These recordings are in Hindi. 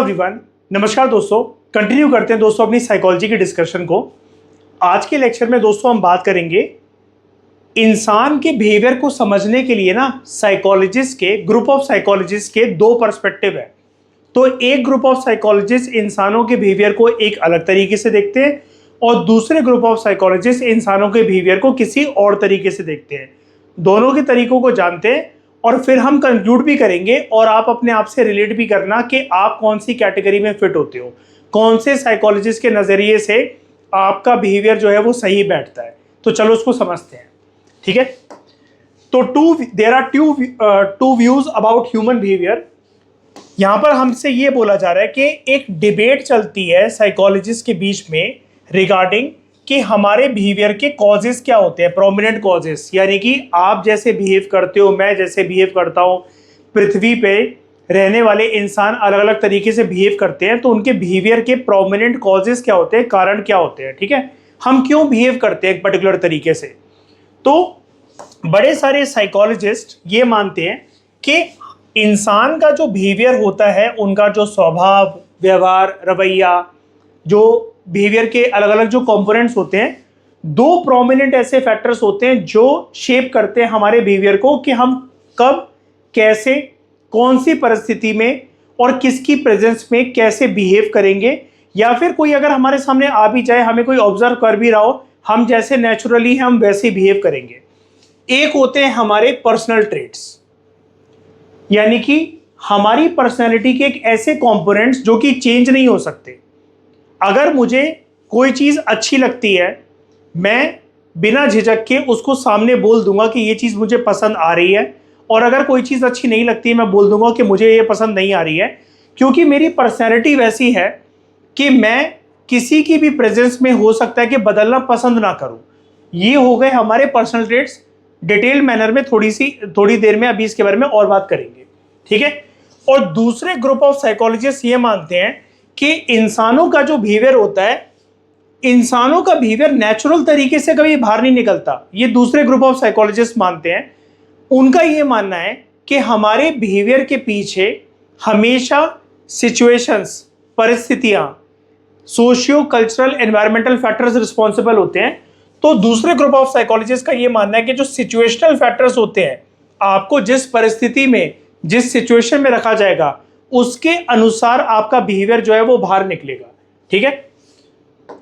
एवरीवन, नमस्कार दोस्तों। कंटिन्यू करते हैं दोस्तों अपनी साइकोलॉजी की डिस्कशन को। आज के लेक्चर में दोस्तों हम बात करेंगे इंसान के बिहेवियर को समझने के लिए ना साइकोलॉजिस्ट के ग्रुप ऑफ साइकोलॉजिस्ट के दो पर्सपेक्टिव है। तो एक ग्रुप ऑफ साइकोलॉजिस्ट इंसानों के बिहेवियर को एक अलग तरीके से देखते हैं और दूसरे ग्रुप ऑफ साइकोलॉजिस्ट इंसानों के बिहेवियर को किसी और तरीके से देखते हैं। दोनों के तरीकों को जानते हैं और फिर हम कंक्लूड भी करेंगे और आप अपने आप से रिलेट भी करना कि आप कौन सी कैटेगरी में फिट होते हो, कौन से साइकोलॉजिस्ट के नज़रिए से आपका बिहेवियर जो है वो सही बैठता है। तो चलो उसको समझते हैं, ठीक है। तो there are two views about human behaviour. यहाँ पर हमसे ये बोला जा रहा है कि एक डिबेट चलती है साइकोलॉजिस्ट के बीच में रिगार्डिंग कि हमारे बिहेवियर के कॉजेस क्या होते हैं, प्रोमिनेंट कॉजेस, यानी कि आप जैसे बिहेव करते हो, मैं जैसे बिहेव करता हूँ, पृथ्वी पे रहने वाले इंसान अलग अलग तरीके से बिहेव करते हैं, तो उनके बिहेवियर के प्रोमिनेंट कॉजेस क्या होते हैं, कारण क्या होते हैं, ठीक है। हम क्यों बिहेव करते हैं एक पर्टिकुलर तरीके से। तो बड़े सारे साइकोलॉजिस्ट ये मानते हैं कि इंसान का जो बिहेवियर होता है, उनका जो स्वभाव, व्यवहार, रवैया, जो बिहेवियर के अलग अलग जो कंपोनेंट्स होते हैं, दो प्रोमिनेंट ऐसे फैक्टर्स होते हैं जो शेप करते हैं हमारे बिहेवियर को कि हम कब, कैसे, कौन सी परिस्थिति में और किसकी प्रेजेंस में कैसे बिहेव करेंगे, या फिर कोई अगर हमारे सामने आ भी जाए, हमें कोई ऑब्जर्व कर भी रहा हो, हम जैसे नेचुरली हैं हम वैसे बिहेव करेंगे। एक होते हैं हमारे पर्सनल ट्रेट्स, यानी कि हमारी पर्सनैलिटी के एक ऐसे कंपोनेंट्स जो कि चेंज नहीं हो सकते। अगर मुझे कोई चीज़ अच्छी लगती है, मैं बिना झिझक के उसको सामने बोल दूंगा कि ये चीज़ मुझे पसंद आ रही है, और अगर कोई चीज़ अच्छी नहीं लगती है मैं बोल दूंगा कि मुझे ये पसंद नहीं आ रही है, क्योंकि मेरी पर्सनैलिटी वैसी है कि मैं किसी की भी प्रेजेंस में हो सकता है कि बदलना पसंद ना करूं। ये हो गए हमारे पर्सनल ट्रेट्स। डिटेल मैनर में थोड़ी देर में अभी इसके बारे में और बात करेंगे, ठीक है। और दूसरे ग्रुप ऑफ साइकोलॉजिस्ट ये मानते हैं कि इंसानों का जो बिहेवियर होता है, इंसानों का बिहेवियर नेचुरल तरीके से कभी बाहर नहीं निकलता। ये दूसरे ग्रुप ऑफ साइकोलॉजिस्ट मानते हैं। उनका ये मानना है कि हमारे बिहेवियर के पीछे हमेशा सिचुएशंस, परिस्थितियां, socio cultural environmental factors responsible होते हैं। तो दूसरे ग्रुप ऑफ साइकोलॉजिस्ट का ये मानना है कि जो सिचुएशनल फैक्टर्स होते हैं, आपको जिस परिस्थिति में, जिस सिचुएशन में रखा जाएगा, उसके अनुसार आपका बिहेवियर जो है वो बाहर निकलेगा, ठीक है।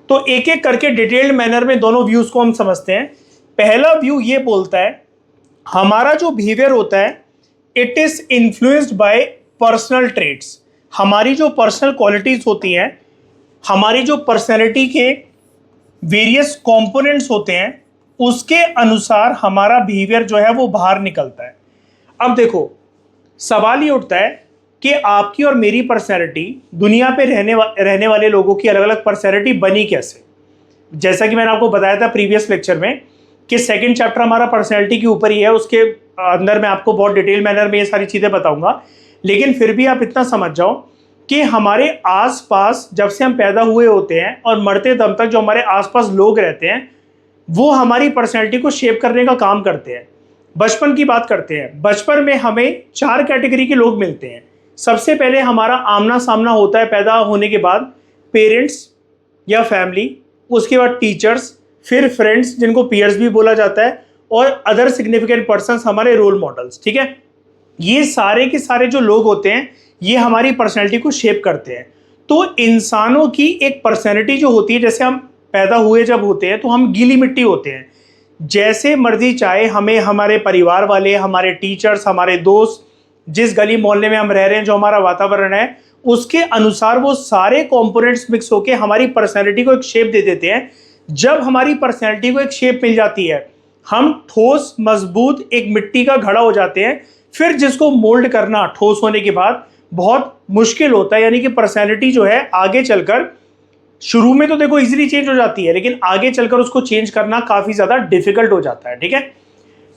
तो एक एक करके डिटेल्ड मैनर में दोनों व्यूज को हम समझते हैं। पहला व्यू ये बोलता है हमारा जो बिहेवियर होता है, it is influenced by personal traits. हमारी जो पर्सनल क्वालिटीज होती हैं, हमारी जो पर्सनैलिटी के वेरियस कंपोनेंट्स होते हैं, उसके अनुसार हमारा बिहेवियर जो है वो बाहर निकलता है। अब देखो, सवाल ये उठता है कि आपकी और मेरी पर्सनैलिटी, दुनिया पे रहने वाले लोगों की अलग अलग पर्सनैलिटी बनी कैसे। जैसा कि मैंने आपको बताया था प्रीवियस लेक्चर में कि सेकंड चैप्टर हमारा पर्सनैलिटी के ऊपर ही है, उसके अंदर मैं आपको बहुत डिटेल मैनर में ये सारी चीज़ें बताऊंगा। लेकिन फिर भी आप इतना समझ जाओ कि हमारे आसपास जब से हम पैदा हुए होते हैं और मरते दम तक जो हमारे आसपास लोग रहते हैं, वो हमारी पर्सनैलिटी को शेप करने का काम करते हैं। बचपन की बात करते हैं। बचपन में हमें 4 कैटेगरी के लोग मिलते हैं। सबसे पहले हमारा आमना सामना होता है पैदा होने के बाद, पेरेंट्स या फैमिली, उसके बाद टीचर्स, फिर फ्रेंड्स जिनको पीयर्स भी बोला जाता है, और अदर सिग्निफिकेंट पर्सन्स, हमारे रोल मॉडल्स, ठीक है। ये सारे के सारे जो लोग होते हैं, ये हमारी पर्सनैलिटी को शेप करते हैं। तो इंसानों की एक पर्सनैलिटी जो होती है, जैसे हम पैदा हुए जब होते हैं तो हम गीली मिट्टी होते हैं, जैसे मर्जी चाहे हमें हमारे परिवार वाले, हमारे टीचर्स, हमारे दोस्त, जिस गली मोहल्ले में हम रह रहे हैं, जो हमारा वातावरण है, उसके अनुसार वो सारे कंपोनेंट्स मिक्स होकर हमारी पर्सनैलिटी को एक शेप दे देते हैं। जब हमारी पर्सनैलिटी को एक शेप मिल जाती है, हम ठोस मजबूत एक मिट्टी का घड़ा हो जाते हैं। फिर जिसको मोल्ड करना ठोस होने के बाद बहुत मुश्किल होता है, यानी कि पर्सनैलिटी जो है आगे चलकर, शुरू में तो देखो इजीली चेंज हो जाती है, लेकिन आगे चलकर उसको चेंज करना काफी ज्यादा डिफिकल्ट हो जाता है, ठीक है।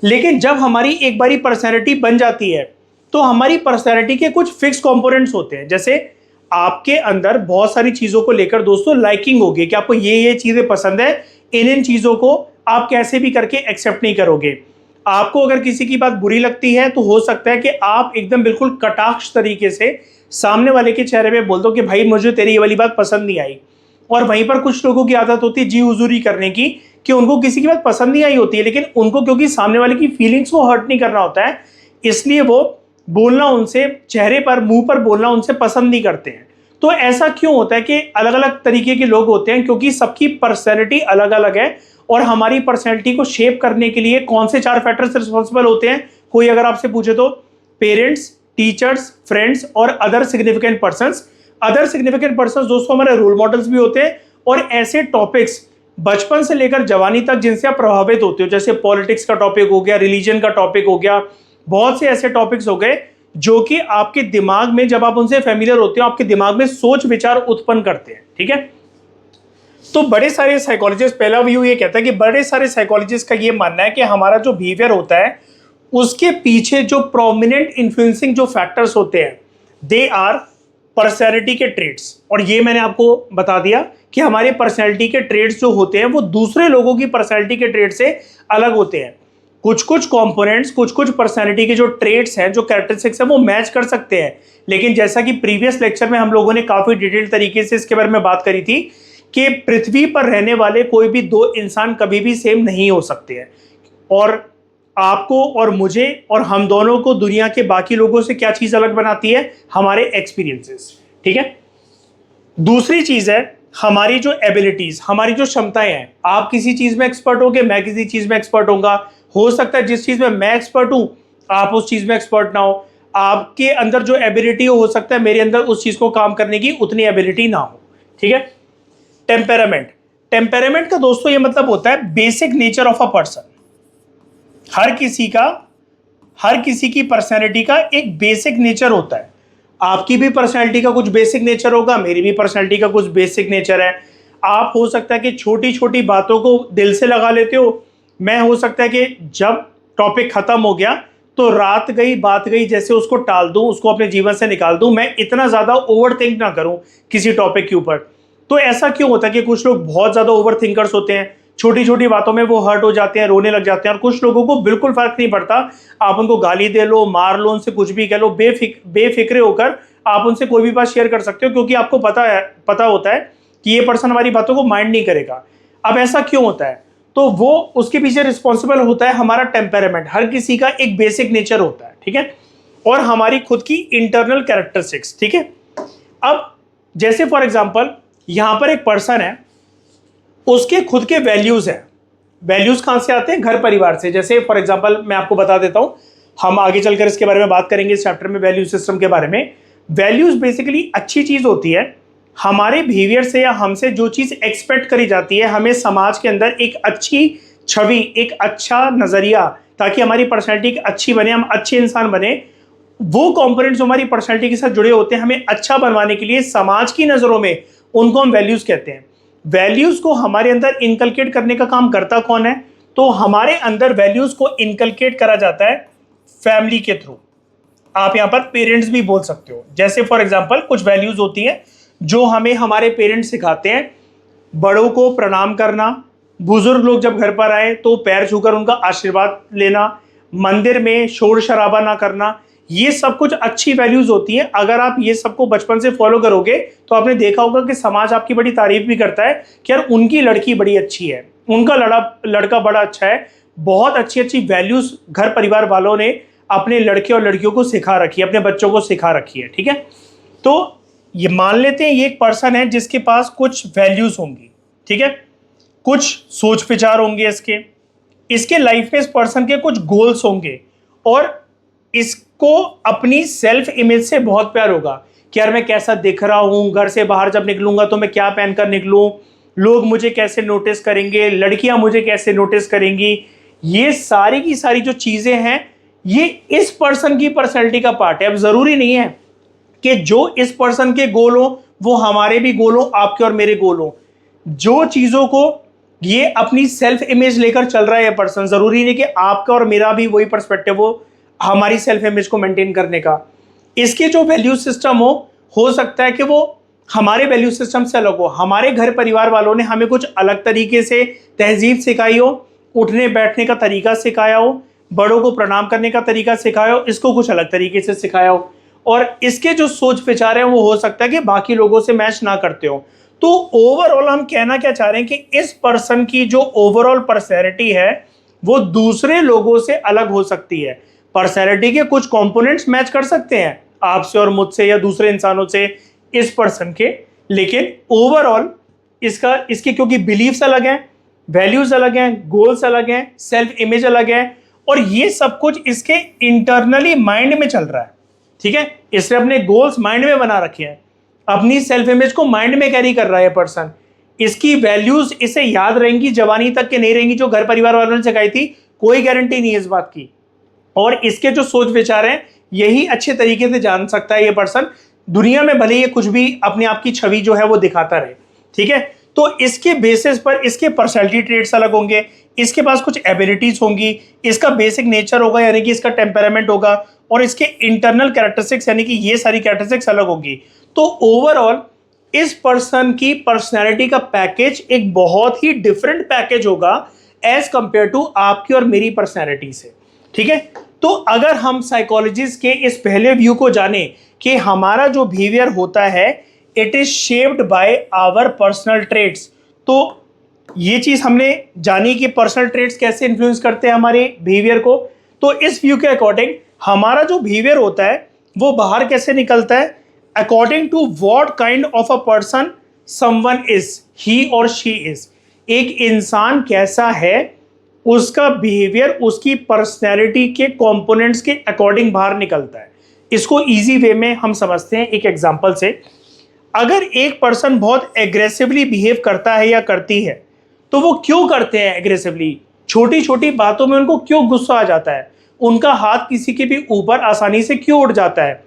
लेकिन जब हमारी एक बारी पर्सनैलिटी बन जाती है, तो हमारी पर्सनैलिटी के कुछ फिक्स कंपोनेंट्स होते हैं। जैसे आपके अंदर बहुत सारी चीजों को लेकर दोस्तों लाइकिंग होगी कि आपको ये चीजें पसंद है, इन चीजों को आप कैसे भी करके एक्सेप्ट नहीं करोगे। आपको अगर किसी की बात बुरी लगती है तो हो सकता है कि आप एकदम बिल्कुल कटाक्ष तरीके से सामने वाले के चेहरे पे बोल दो कि भाई मुझे तेरी ये वाली बात पसंद नहीं आई। और वहीं पर कुछ लोगों की आदत होती है जी हुजूरी करने की, कि उनको किसी की बात पसंद नहीं आई होती है, लेकिन उनको क्योंकि सामने वाले की फीलिंग्स को हर्ट नहीं करना होता है, इसलिए वो बोलना उनसे चेहरे पर, मुंह पर बोलना उनसे पसंद नहीं करते हैं। तो ऐसा क्यों होता है कि अलग अलग तरीके के लोग होते हैं? क्योंकि सबकी पर्सनैलिटी अलग अलग है, और हमारी पर्सनैलिटी को शेप करने के लिए कौन से 4 फैक्टर्स रिस्पॉन्सिबल होते हैं? कोई अगर आपसे पूछे तो पेरेंट्स, टीचर्स, फ्रेंड्स और other significant persons. Other significant persons दोस्तों हमारे रोल मॉडल्स भी होते हैं, और ऐसे टॉपिक्स बचपन से लेकर जवानी तक जिनसे आप प्रभावित होते हो, जैसे पॉलिटिक्स का टॉपिक हो गया, रिलीजन का टॉपिक हो गया, बहुत से ऐसे टॉपिक्स हो गए जो कि आपके दिमाग में, जब आप उनसे फेमिलियर होते हो, आपके दिमाग में सोच विचार उत्पन्न करते हैं। ठीक है, तो बड़े सारे साइकोलॉजिस्ट, पहला व्यू ये कहता है कि बड़े सारे साइकोलॉजिस्ट का ये मानना है कि हमारा जो बिहेवियर होता है उसके पीछे जो प्रोमिनेंट इन्फ्लुएंसिंग जो फैक्टर्स होते हैं, दे आर पर्सनैलिटी के ट्रेड्स। और ये मैंने आपको बता दिया कि हमारे पर्सनैलिटी के ट्रेड्स जो होते हैं वो दूसरे लोगों की पर्सनैलिटी के ट्रेड से अलग होते हैं। कुछ कुछ कंपोनेंट्स, कुछ कुछ पर्सनैलिटी के जो ट्रेड्स हैं, जो कैरेक्टरिस्टिक्स हैं, वो मैच कर सकते हैं, लेकिन जैसा कि प्रीवियस लेक्चर में हम लोगों ने काफी डिटेल तरीके से इसके बारे में बात करी थी कि पृथ्वी पर रहने वाले कोई भी 2 इंसान कभी भी सेम नहीं हो सकते हैं। और आपको और मुझे और हम दोनों को दुनिया के बाकी लोगों से क्या चीज अलग बनाती है? हमारे एक्सपीरियंसेस। ठीक है, दूसरी चीज है हमारी जो एबिलिटीज, हमारी जो क्षमताएं हैं। आप किसी चीज में एक्सपर्ट होगे, मैं किसी चीज में एक्सपर्ट होऊंगा। हो सकता है जिस चीज में मैं एक्सपर्ट हूं आप उस चीज में एक्सपर्ट ना हो। आपके अंदर जो एबिलिटी हो सकता है मेरे अंदर उस चीज को काम करने की उतनी एबिलिटी ना हो। ठीक है, टेम्पेरामेंट। टेम्पेरामेंट का दोस्तों ये मतलब होता है basic nature of a person. हर किसी की पर्सनैलिटी का एक बेसिक नेचर होता है। आपकी भी पर्सनैलिटी का कुछ बेसिक नेचर होगा, मेरी भी पर्सनैलिटी का कुछ बेसिक नेचर है। आप हो सकता है कि छोटी छोटी बातों को दिल से लगा लेते हो, मैं हो सकता है कि जब टॉपिक खत्म हो गया तो रात गई बात गई जैसे उसको टाल दूं, उसको अपने जीवन से निकाल दूं, मैं इतना ज्यादा ओवर थिंक ना करूं किसी टॉपिक के ऊपर। तो ऐसा क्यों होता है कि कुछ लोग बहुत ज्यादा ओवर थिंकर्स होते हैं, छोटी छोटी बातों में वो हर्ट हो जाते हैं, रोने लग जाते हैं, और कुछ लोगों को बिल्कुल फर्क नहीं पड़ता, आप उनको गाली दे लो, मार लो, उनसे कुछ भी कह लो, बेफिक्रे होकर आप उनसे कोई भी बात शेयर कर सकते हो, क्योंकि आपको पता होता है कि ये पर्सन हमारी बातों को माइंड नहीं करेगा। अब ऐसा क्यों होता है? तो वो उसके पीछे रिस्पॉन्सिबल होता है हमारा टेम्पेरामेंट। हर किसी का एक बेसिक नेचर होता है, ठीक है, और हमारी खुद की इंटरनल कैरेक्टरिस्टिक्स। ठीक है, अब जैसे फॉर एग्जांपल यहां पर एक पर्सन है, उसके खुद के वैल्यूज हैं। वैल्यूज कहां से आते हैं? घर परिवार से। जैसे फॉर एग्जांपल मैं आपको बता देता हूं, हम आगे चलकर इसके बारे में बात करेंगे इस चैप्टर में, वैल्यू सिस्टम के बारे में। वैल्यूज बेसिकली अच्छी चीज होती है। हमारे बिहेवियर से या हमसे जो चीज एक्सपेक्ट करी जाती है, हमें समाज के अंदर एक अच्छी छवि, एक अच्छा नजरिया, ताकि हमारी पर्सनैलिटी अच्छी बने, हम अच्छे इंसान बने। वो कंपोनेंट्स जो हमारी पर्सनैलिटी के साथ जुड़े होते हैं, हमें अच्छा बनवाने के लिए समाज की नजरों में उनको हम वैल्यूज कहते हैं। वैल्यूज को हमारे अंदर इनकलकेट करने का काम करता कौन है? तो हमारे अंदर वैल्यूज को इनकलकेट करा जाता है फैमिली के थ्रू। आप यहां पर पेरेंट्स भी बोल सकते हो। जैसे फॉर एग्जांपल कुछ वैल्यूज होती हैं जो हमें हमारे पेरेंट्स सिखाते हैं। बड़ों को प्रणाम करना, बुजुर्ग लोग जब घर पर आए तो पैर छूकर उनका आशीर्वाद लेना, मंदिर में शोर शराबा ना करना, ये सब कुछ अच्छी वैल्यूज होती हैं। अगर आप ये सबको बचपन से फॉलो करोगे तो आपने देखा होगा कि समाज आपकी बड़ी तारीफ भी करता है कि यार उनकी लड़की बड़ी अच्छी है, उनका लड़का बड़ा अच्छा है। बहुत अच्छी अच्छी वैल्यूज घर परिवार वालों ने अपने लड़के और लड़कियों को सिखा रखी है, अपने बच्चों को सिखा रखी है। ठीक है, तो ये मान लेते हैं ये एक पर्सन है जिसके पास कुछ वैल्यूज होंगी, ठीक है, कुछ सोच विचार होंगे, इसके लाइफ में इस पर्सन के कुछ गोल्स होंगे, और इसको अपनी सेल्फ इमेज से बहुत प्यार होगा कि यार मैं कैसा दिख रहा हूं, घर से बाहर जब निकलूंगा तो मैं क्या पहनकर निकलूं, लोग मुझे कैसे नोटिस करेंगे, लड़कियां मुझे कैसे नोटिस करेंगी। ये सारी की सारी जो चीजें हैं ये इस पर्सन की पर्सनैलिटी का पार्ट है। अब जरूरी नहीं है कि जो इस पर्सन के गोल हो वो हमारे भी गोल हो, आपके और मेरे गोल हो। जो चीजों को ये अपनी सेल्फ इमेज लेकर चल रहा है ये पर्सन, जरूरी नहीं कि आपका और मेरा भी वही पर्सपेक्टिव हो हमारी सेल्फ इमेज को मेंटेन करने का। इसके जो वैल्यू सिस्टम हो सकता है कि वो हमारे वैल्यू सिस्टम से अलग हो। हमारे घर परिवार वालों ने हमें कुछ अलग तरीके से तहजीब सिखाई हो, उठने बैठने का तरीका सिखाया हो, बड़ों को प्रणाम करने का तरीका सिखाया हो, इसको कुछ अलग तरीके से सिखाया हो। और इसके जो सोच विचार हैं वो हो सकता है कि बाकी लोगों से मैच ना करते हो। तो ओवरऑल हम कहना क्या चाह रहे हैं कि इस पर्सन की जो ओवरऑल पर्सनैलिटी है वो दूसरे लोगों से अलग हो सकती है। पर्सनैलिटी के कुछ कंपोनेंट्स मैच कर सकते हैं आपसे और मुझसे या दूसरे इंसानों से इस पर्सन के, लेकिन ओवरऑल इसके क्योंकि बिलीफ्स अलग हैं, वैल्यूज अलग हैं, गोल्स अलग हैं, सेल्फ इमेज अलग है, और ये सब कुछ इसके इंटरनली माइंड में चल रहा है। ठीक है, इसने अपने गोल्स माइंड में बना रखे हैं, अपनी सेल्फ इमेज को माइंड में कैरी कर रहा है पर्सन। इसकी वैल्यूज इसे याद रहेंगी जवानी तक के नहीं रहेंगी, जो घर परिवार वालों ने सिखाई थी कोई गारंटी नहीं है इस बात की। और इसके जो सोच विचार हैं यही अच्छे तरीके से जान सकता है ये पर्सन, दुनिया में भले ये कुछ भी अपने आप की छवि जो है वो दिखाता रहे। ठीक है, तो इसके बेसिस पर इसके पर्सनैलिटी ट्रेट्स अलग होंगे, इसके पास कुछ एबिलिटीज होंगी, इसका बेसिक नेचर होगा यानी कि इसका टेम्परामेंट होगा, और इसके इंटरनल कैरेक्टरिस्टिक्स यानी कि ये सारी कैरेक्टरिस्टिक्स अलग होगी। तो ओवरऑल इस पर्सन की पर्सनैलिटी का पैकेज एक बहुत ही डिफरेंट पैकेज होगा एज कंपेयर टू आपकी और मेरी पर्सनैलिटी से। ठीक है, तो अगर हम साइकोलॉजिस्ट के इस पहले व्यू को जाने कि हमारा जो बिहेवियर होता है it is shaped by our personal traits, तो ये चीज हमने जानी कि पर्सनल ट्रेट्स कैसे इन्फ्लुएंस करते हैं हमारे बिहेवियर को। तो इस व्यू के अकॉर्डिंग हमारा जो बिहेवियर होता है वो बाहर कैसे निकलता है, according to what kind of a person someone is, he और शी इज। एक इंसान कैसा है उसका बिहेवियर उसकी पर्सनैलिटी के कंपोनेंट्स के अकॉर्डिंग बाहर निकलता है। इसको इजी वे में हम समझते हैं एक एग्जांपल से। अगर एक पर्सन बहुत एग्रेसिवली बिहेव करता है या करती है तो वो क्यों करते हैं एग्रेसिवली, छोटी छोटी बातों में उनको क्यों गुस्सा आ जाता है, उनका हाथ किसी के भी ऊपर आसानी से क्यों उठ जाता है,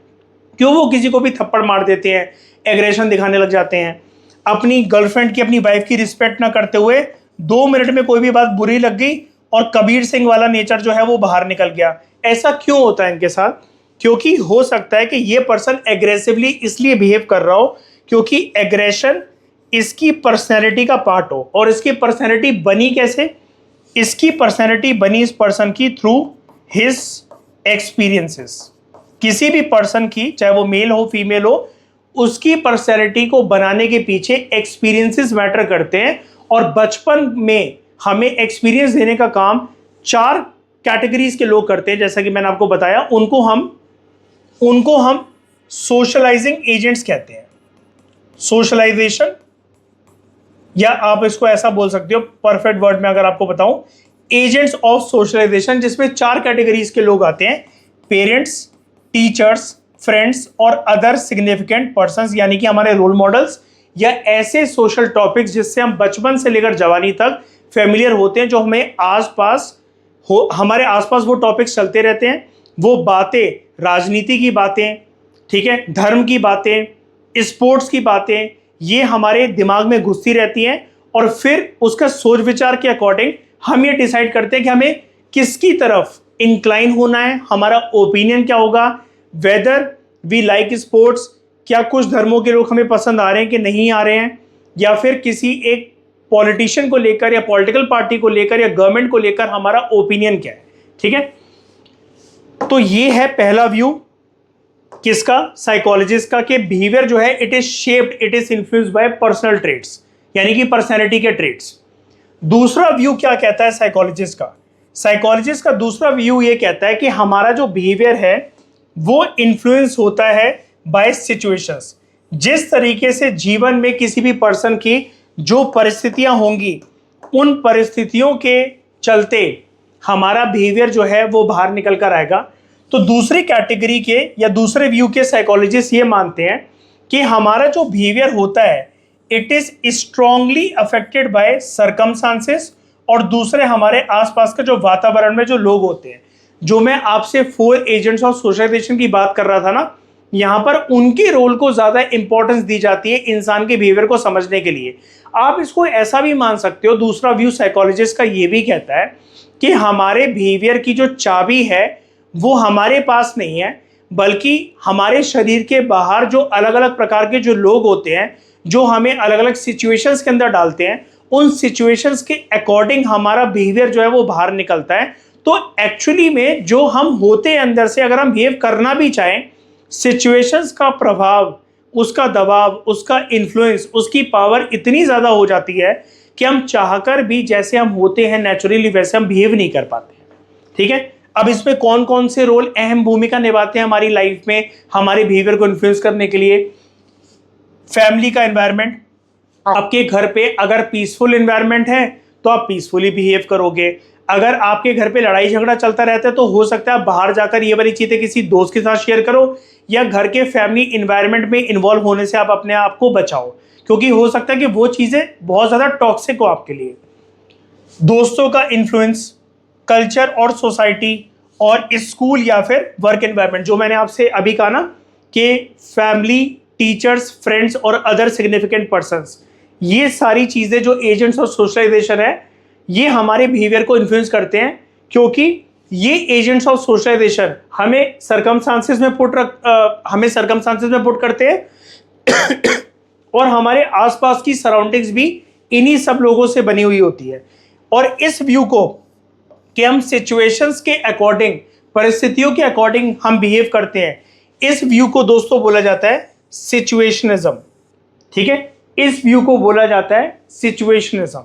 क्यों वो किसी को भी थप्पड़ मार देते हैं, एग्रेशन दिखाने लग जाते हैं, अपनी गर्लफ्रेंड की अपनी वाइफ की रिस्पेक्ट ना करते हुए 2 मिनट में कोई भी बात बुरी लग गई और कबीर सिंह वाला नेचर जो है वो बाहर निकल गया। ऐसा क्यों होता है इनके साथ, क्योंकि हो सकता है कि ये पर्सन एग्रेसिवली इसलिए बिहेव कर रहा हो क्योंकि एग्रेशन इसकी पर्सनैलिटी का पार्ट हो। और इसकी पर्सनैलिटी बनी कैसे, इसकी पर्सनैलिटी बनी इस पर्सन की थ्रू हिज एक्सपीरियंसेस। किसी भी पर्सन की, चाहे वो मेल हो फीमेल हो, उसकी पर्सनैलिटी को बनाने के पीछे एक्सपीरियंसेस मैटर करते हैं। और बचपन में हमें एक्सपीरियंस देने का काम 4 कैटेगरीज के लोग करते हैं, जैसा कि मैंने आपको बताया। उनको हम सोशलाइजिंग एजेंट्स कहते हैं। सोशलाइजेशन, या आप इसको ऐसा बोल सकते हो परफेक्ट वर्ड में अगर आपको बताऊं, एजेंट्स ऑफ सोशलाइजेशन, जिसमें 4 कैटेगरीज के लोग आते हैं, पेरेंट्स, टीचर्स, फ्रेंड्स और अदर सिग्निफिकेंट पर्संस, यानी कि हमारे रोल मॉडल्स या ऐसे सोशल टॉपिक्स जिससे हम बचपन से लेकर जवानी तक फेमिलियर होते हैं, जो हमें हमारे आसपास वो टॉपिक्स चलते रहते हैं। वो बातें, राजनीति की बातें, ठीक है, धर्म की बातें, स्पोर्ट्स की बातें, ये हमारे दिमाग में घुसती रहती हैं। और फिर उसका सोच विचार के अकॉर्डिंग हम ये डिसाइड करते हैं कि हमें किसकी तरफ इंक्लाइन होना है, हमारा ओपिनियन क्या होगा, वेदर वी लाइक स्पोर्ट्स, क्या कुछ धर्मों के लोग हमें पसंद आ रहे हैं कि नहीं आ रहे हैं, या फिर किसी एक पॉलिटिशियन को लेकर या पॉलिटिकल पार्टी को लेकर या गवर्नमेंट को लेकर हमारा ओपिनियन क्या है। ठीक है, तो ये है पहला व्यू किसका, साइकोलॉजिस्ट का, कि बिहेवियर जो है it is shaped, it is influenced by personal traits, यानी कि पर्सनैलिटी के ट्रेट्स। दूसरा व्यू क्या कहता है साइकोलॉजिस्ट का, साइकोलॉजिस्ट का दूसरा व्यू ये कहता है कि हमारा जो बिहेवियर है वो इन्फ्लुएंस होता है बाय सिचुएशंस। जिस तरीके से जीवन में किसी भी पर्सन की जो परिस्थितियां होंगी, उन परिस्थितियों के चलते हमारा बिहेवियर जो है वो बाहर निकल कर आएगा। तो दूसरी कैटेगरी के या दूसरे व्यू के साइकोलॉजिस्ट ये मानते हैं कि हमारा जो बिहेवियर होता है it is strongly affected by circumstances, और दूसरे हमारे आसपास का जो वातावरण में जो लोग होते हैं। जो मैं आपसे 4 एजेंट्स ऑफ सोशलाइजेशन की बात कर रहा था ना, यहाँ पर उनके रोल को ज्यादा इंपॉर्टेंस दी जाती है इंसान के बिहेवियर को समझने के लिए। आप इसको ऐसा भी मान सकते हो, दूसरा व्यू साइकोलॉजिस्ट का ये भी कहता है कि हमारे बिहेवियर की जो चाबी है वो हमारे पास नहीं है, बल्कि हमारे शरीर के बाहर जो अलग अलग प्रकार के जो लोग होते हैं, जो हमें अलग अलग सिचुएशंस के अंदर डालते हैं, उन सिचुएशंस के अकॉर्डिंग हमारा बिहेवियर जो है वो बाहर निकलता है। तो एक्चुअली में जो हम होते हैं अंदर से, अगर हम बिहेव करना भी चाहें सिचुएशंस का प्रभाव, उसका दबाव, उसका इन्फ्लुएंस, उसकी पावर इतनी ज़्यादा हो जाती है कि हम चाहकर भी जैसे हम होते हैं नेचुरली वैसे हम बिहेव नहीं कर पाते। ठीक है, अब इसमें कौन कौन से रोल अहम भूमिका निभाते हैं हमारी लाइफ में हमारे बिहेवियर को इन्फ्लुएंस करने के लिए? फैमिली का एनवायरनमेंट, आपके घर पे अगर पीसफुल एनवायरनमेंट है तो आप पीसफुली बिहेव करोगे। अगर आपके घर पे लड़ाई झगड़ा चलता रहता है तो हो सकता है आप बाहर जाकर ये वाली चीजें किसी दोस्त के साथ शेयर करो, या घर के फैमिली इन्वायरमेंट में इन्वॉल्व होने से आप अपने आप को बचाओ, क्योंकि हो सकता है कि वो चीजें बहुत ज्यादा टॉक्सिक हो आपके लिए। दोस्तों का इन्फ्लुएंस, कल्चर और सोसाइटी, और स्कूल या फिर वर्क एनवायरनमेंट, जो मैंने आपसे अभी कहा ना कि फैमिली, टीचर्स, फ्रेंड्स और अदर सिग्निफिकेंट पर्संस, ये सारी चीजें जो एजेंट्स ऑफ सोशलाइजेशन है ये हमारे बिहेवियर को इन्फ्लुएंस करते हैं, क्योंकि ये एजेंट्स ऑफ सोशलाइजेशन हमें सर्कमस्टांसेस में पुट करते हैं और हमारे आसपास की सराउंडिंग्स भी इन्हीं सब लोगों से बनी हुई होती है। और इस व्यू को कि हम सिचुएशंस के अकॉर्डिंग, परिस्थितियों के अकॉर्डिंग हम बिहेव करते हैं, इस व्यू को दोस्तों बोला जाता है सिचुएशनिज्म। ठीक है, इस व्यू को बोला जाता है सिचुएशनिज्म।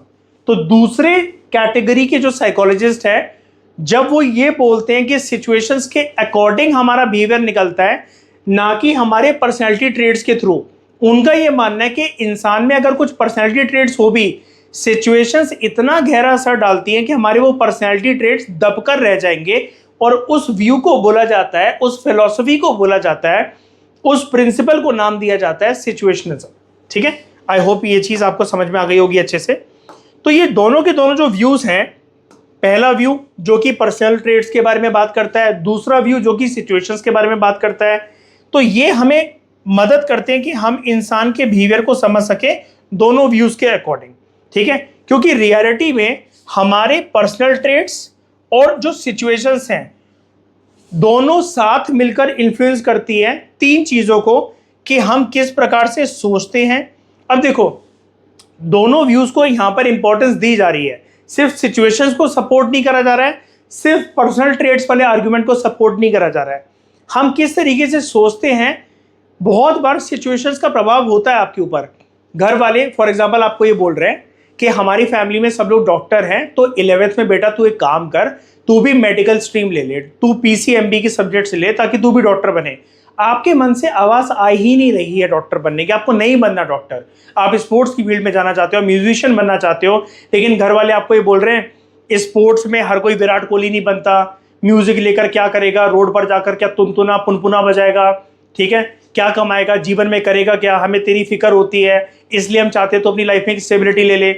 तो दूसरे कैटेगरी के जो साइकोलॉजिस्ट है, जब वो ये बोलते हैं कि सिचुएशंस के अकॉर्डिंग हमारा बिहेवियर निकलता है, ना कि हमारे पर्सनैलिटी ट्रेड्स के थ्रू, उनका ये मानना है कि इंसान में अगर कुछ पर्सनैलिटी ट्रेड्स हो भी, सिचुएशंस इतना गहरा असर डालती हैं कि हमारे वो पर्सनैलिटी ट्रेड्स दबकर रह जाएंगे। और उस व्यू को बोला जाता है, उस फिलॉसफी को बोला जाता है, उस प्रिंसिपल को नाम दिया जाता है सिचुएशनिज्म। ठीक है, आई होप ये चीज आपको समझ में आ गई होगी अच्छे से। तो ये दोनों के दोनों जो व्यूज हैं, पहला व्यू जो कि पर्सनल ट्रेड्स के बारे में बात करता है, दूसरा व्यू जो कि सिचुएशंस के बारे में बात करता है, तो ये हमें मदद करते हैं कि हम इंसान के बिहेवियर को समझ सके दोनों व्यूज के अकॉर्डिंग। ठीक है, क्योंकि रियलिटी में हमारे पर्सनल ट्रेड्स और जो सिचुएशंस हैं दोनों साथ मिलकर इन्फ्लुएंस करती है तीन चीजों को, कि हम किस प्रकार से सोचते हैं। अब देखो, दोनों व्यूज को यहां पर इंपॉर्टेंस दी जा रही है, सिर्फ सिचुएशंस को सपोर्ट नहीं करा जा रहा है, सिर्फ पर्सनल ट्रेड्स वाले आर्गुमेंट को सपोर्ट नहीं करा जा रहा है। हम किस तरीके से सोचते हैं, बहुत बार सिचुएशंस का प्रभाव होता है आपके ऊपर। घर वाले फॉर एग्जांपल आपको ये बोल रहे हैं कि हमारी फैमिली में सब लोग डॉक्टर हैं, तो 11th में बेटा तू एक काम कर, तू भी मेडिकल स्ट्रीम ले ले, तू पीसीएमबी के सब्जेक्ट्स ले ताकि तू भी डॉक्टर बने। आपके मन से आवाज आ ही नहीं रही है डॉक्टर बनने की, आपको नहीं बनना डॉक्टर, आप स्पोर्ट्स की फील्ड में जाना चाहते हो, म्यूजिशियन बनना चाहते हो, लेकिन घर वाले आपको ये बोल रहे हैं स्पोर्ट्स में हर कोई विराट कोहली नहीं बनता, म्यूजिक लेकर क्या करेगा, रोड पर जाकर क्या तुनतुना पुनपुना बजाएगा, ठीक है, क्या कमाएगा, जीवन में करेगा क्या, हमें तेरी फिक्र होती है, इसलिए हम चाहते तो अपनी लाइफ में स्टेबिलिटी ले ले।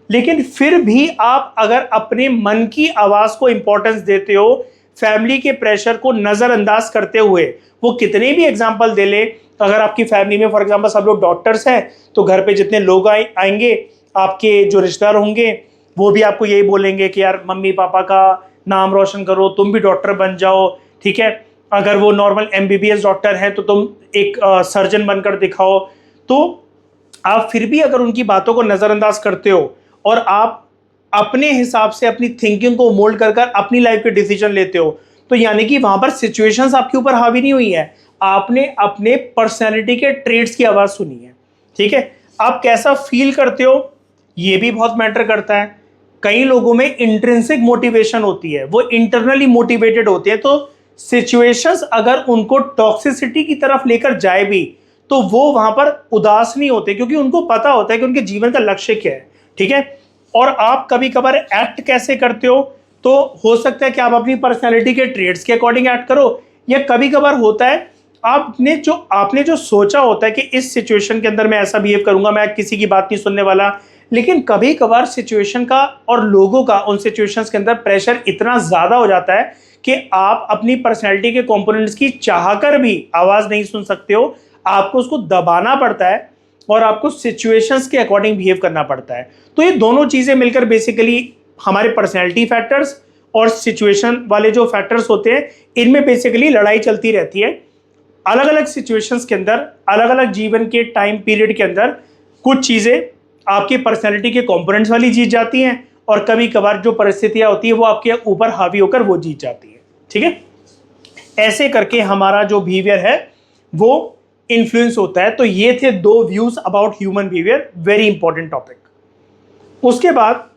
लेकिन फिर भी आप अगर अपने मन की आवाज को इंपॉर्टेंस देते हो, फैमिली के प्रेशर को नजरअंदाज करते हुए, वो कितने भी एग्जाम्पल दे ले, अगर आपकी फैमिली में फॉर एग्जाम्पल सब लोग डॉक्टर्स हैं, तो घर पे जितने लोग आएंगे, आपके जो रिश्तेदार होंगे, वो भी आपको यही बोलेंगे कि यार मम्मी पापा का नाम रोशन करो, तुम भी डॉक्टर बन जाओ। ठीक है, अगर वो नॉर्मल एमबीबीएस डॉक्टर हैं तो तुम एक सर्जन बनकर दिखाओ। तो आप फिर भी अगर उनकी बातों को नजरअंदाज करते हो और आप अपने हिसाब से अपनी थिंकिंग को मोल्ड कर अपनी लाइफ के डिसीजन लेते हो, तो यानी कि वहां पर सिचुएशंस आपके ऊपर हावी नहीं हुई है, आपने अपने पर्सनैलिटी के ट्रेड्स की आवाज सुनी है। ठीक है, आप कैसा फील करते हो ये भी बहुत मैटर करता है। कई लोगों में इंट्रिंसिक मोटिवेशन होती है, वो इंटरनली मोटिवेटेड होते हैं, तो सिचुएशंस अगर उनको टॉक्सिसिटी की तरफ लेकर जाए भी तो वो वहां पर उदास नहीं होते, क्योंकि उनको पता होता है कि उनके जीवन का लक्ष्य क्या है। ठीक है, और आप कभी कभार एक्ट कैसे करते हो, तो हो सकता है कि आप अपनी पर्सनैलिटी के ट्रेड्स के अकॉर्डिंग एक्ट करो, या कभी कभार होता है आपने जो सोचा होता है कि इस सिचुएशन के अंदर मैं ऐसा बिहेव करूंगा, मैं किसी की बात नहीं सुनने वाला, लेकिन कभी कभार सिचुएशन का और लोगों का उन सिचुएशंस के अंदर प्रेशर इतना ज्यादा हो जाता है कि आप अपनी पर्सनैलिटी के कंपोनेंट्स की चाहकर भी आवाज नहीं सुन सकते हो, आपको उसको दबाना पड़ता है और आपको सिचुएशंस के अकॉर्डिंग बिहेव करना पड़ता है। तो ये दोनों चीजें मिलकर बेसिकली हमारे पर्सनैलिटी फैक्टर्स और सिचुएशन वाले जो फैक्टर्स होते हैं, इनमें बेसिकली लड़ाई चलती रहती है। अलग अलग सिचुएशंस के अंदर, अलग अलग जीवन के टाइम पीरियड के अंदर कुछ चीजें आपकी पर्सनैलिटी के कंपोनेंट्स वाली जीत जाती हैं, और कभी कभार जो परिस्थितियां होती है वो आपके ऊपर हावी होकर वो जीत जाती है। ठीक है, ऐसे करके हमारा जो बिहेवियर है वो इन्फ्लुएंस होता है। तो ये थे दो views about human behaviour, very important topic. उसके बाद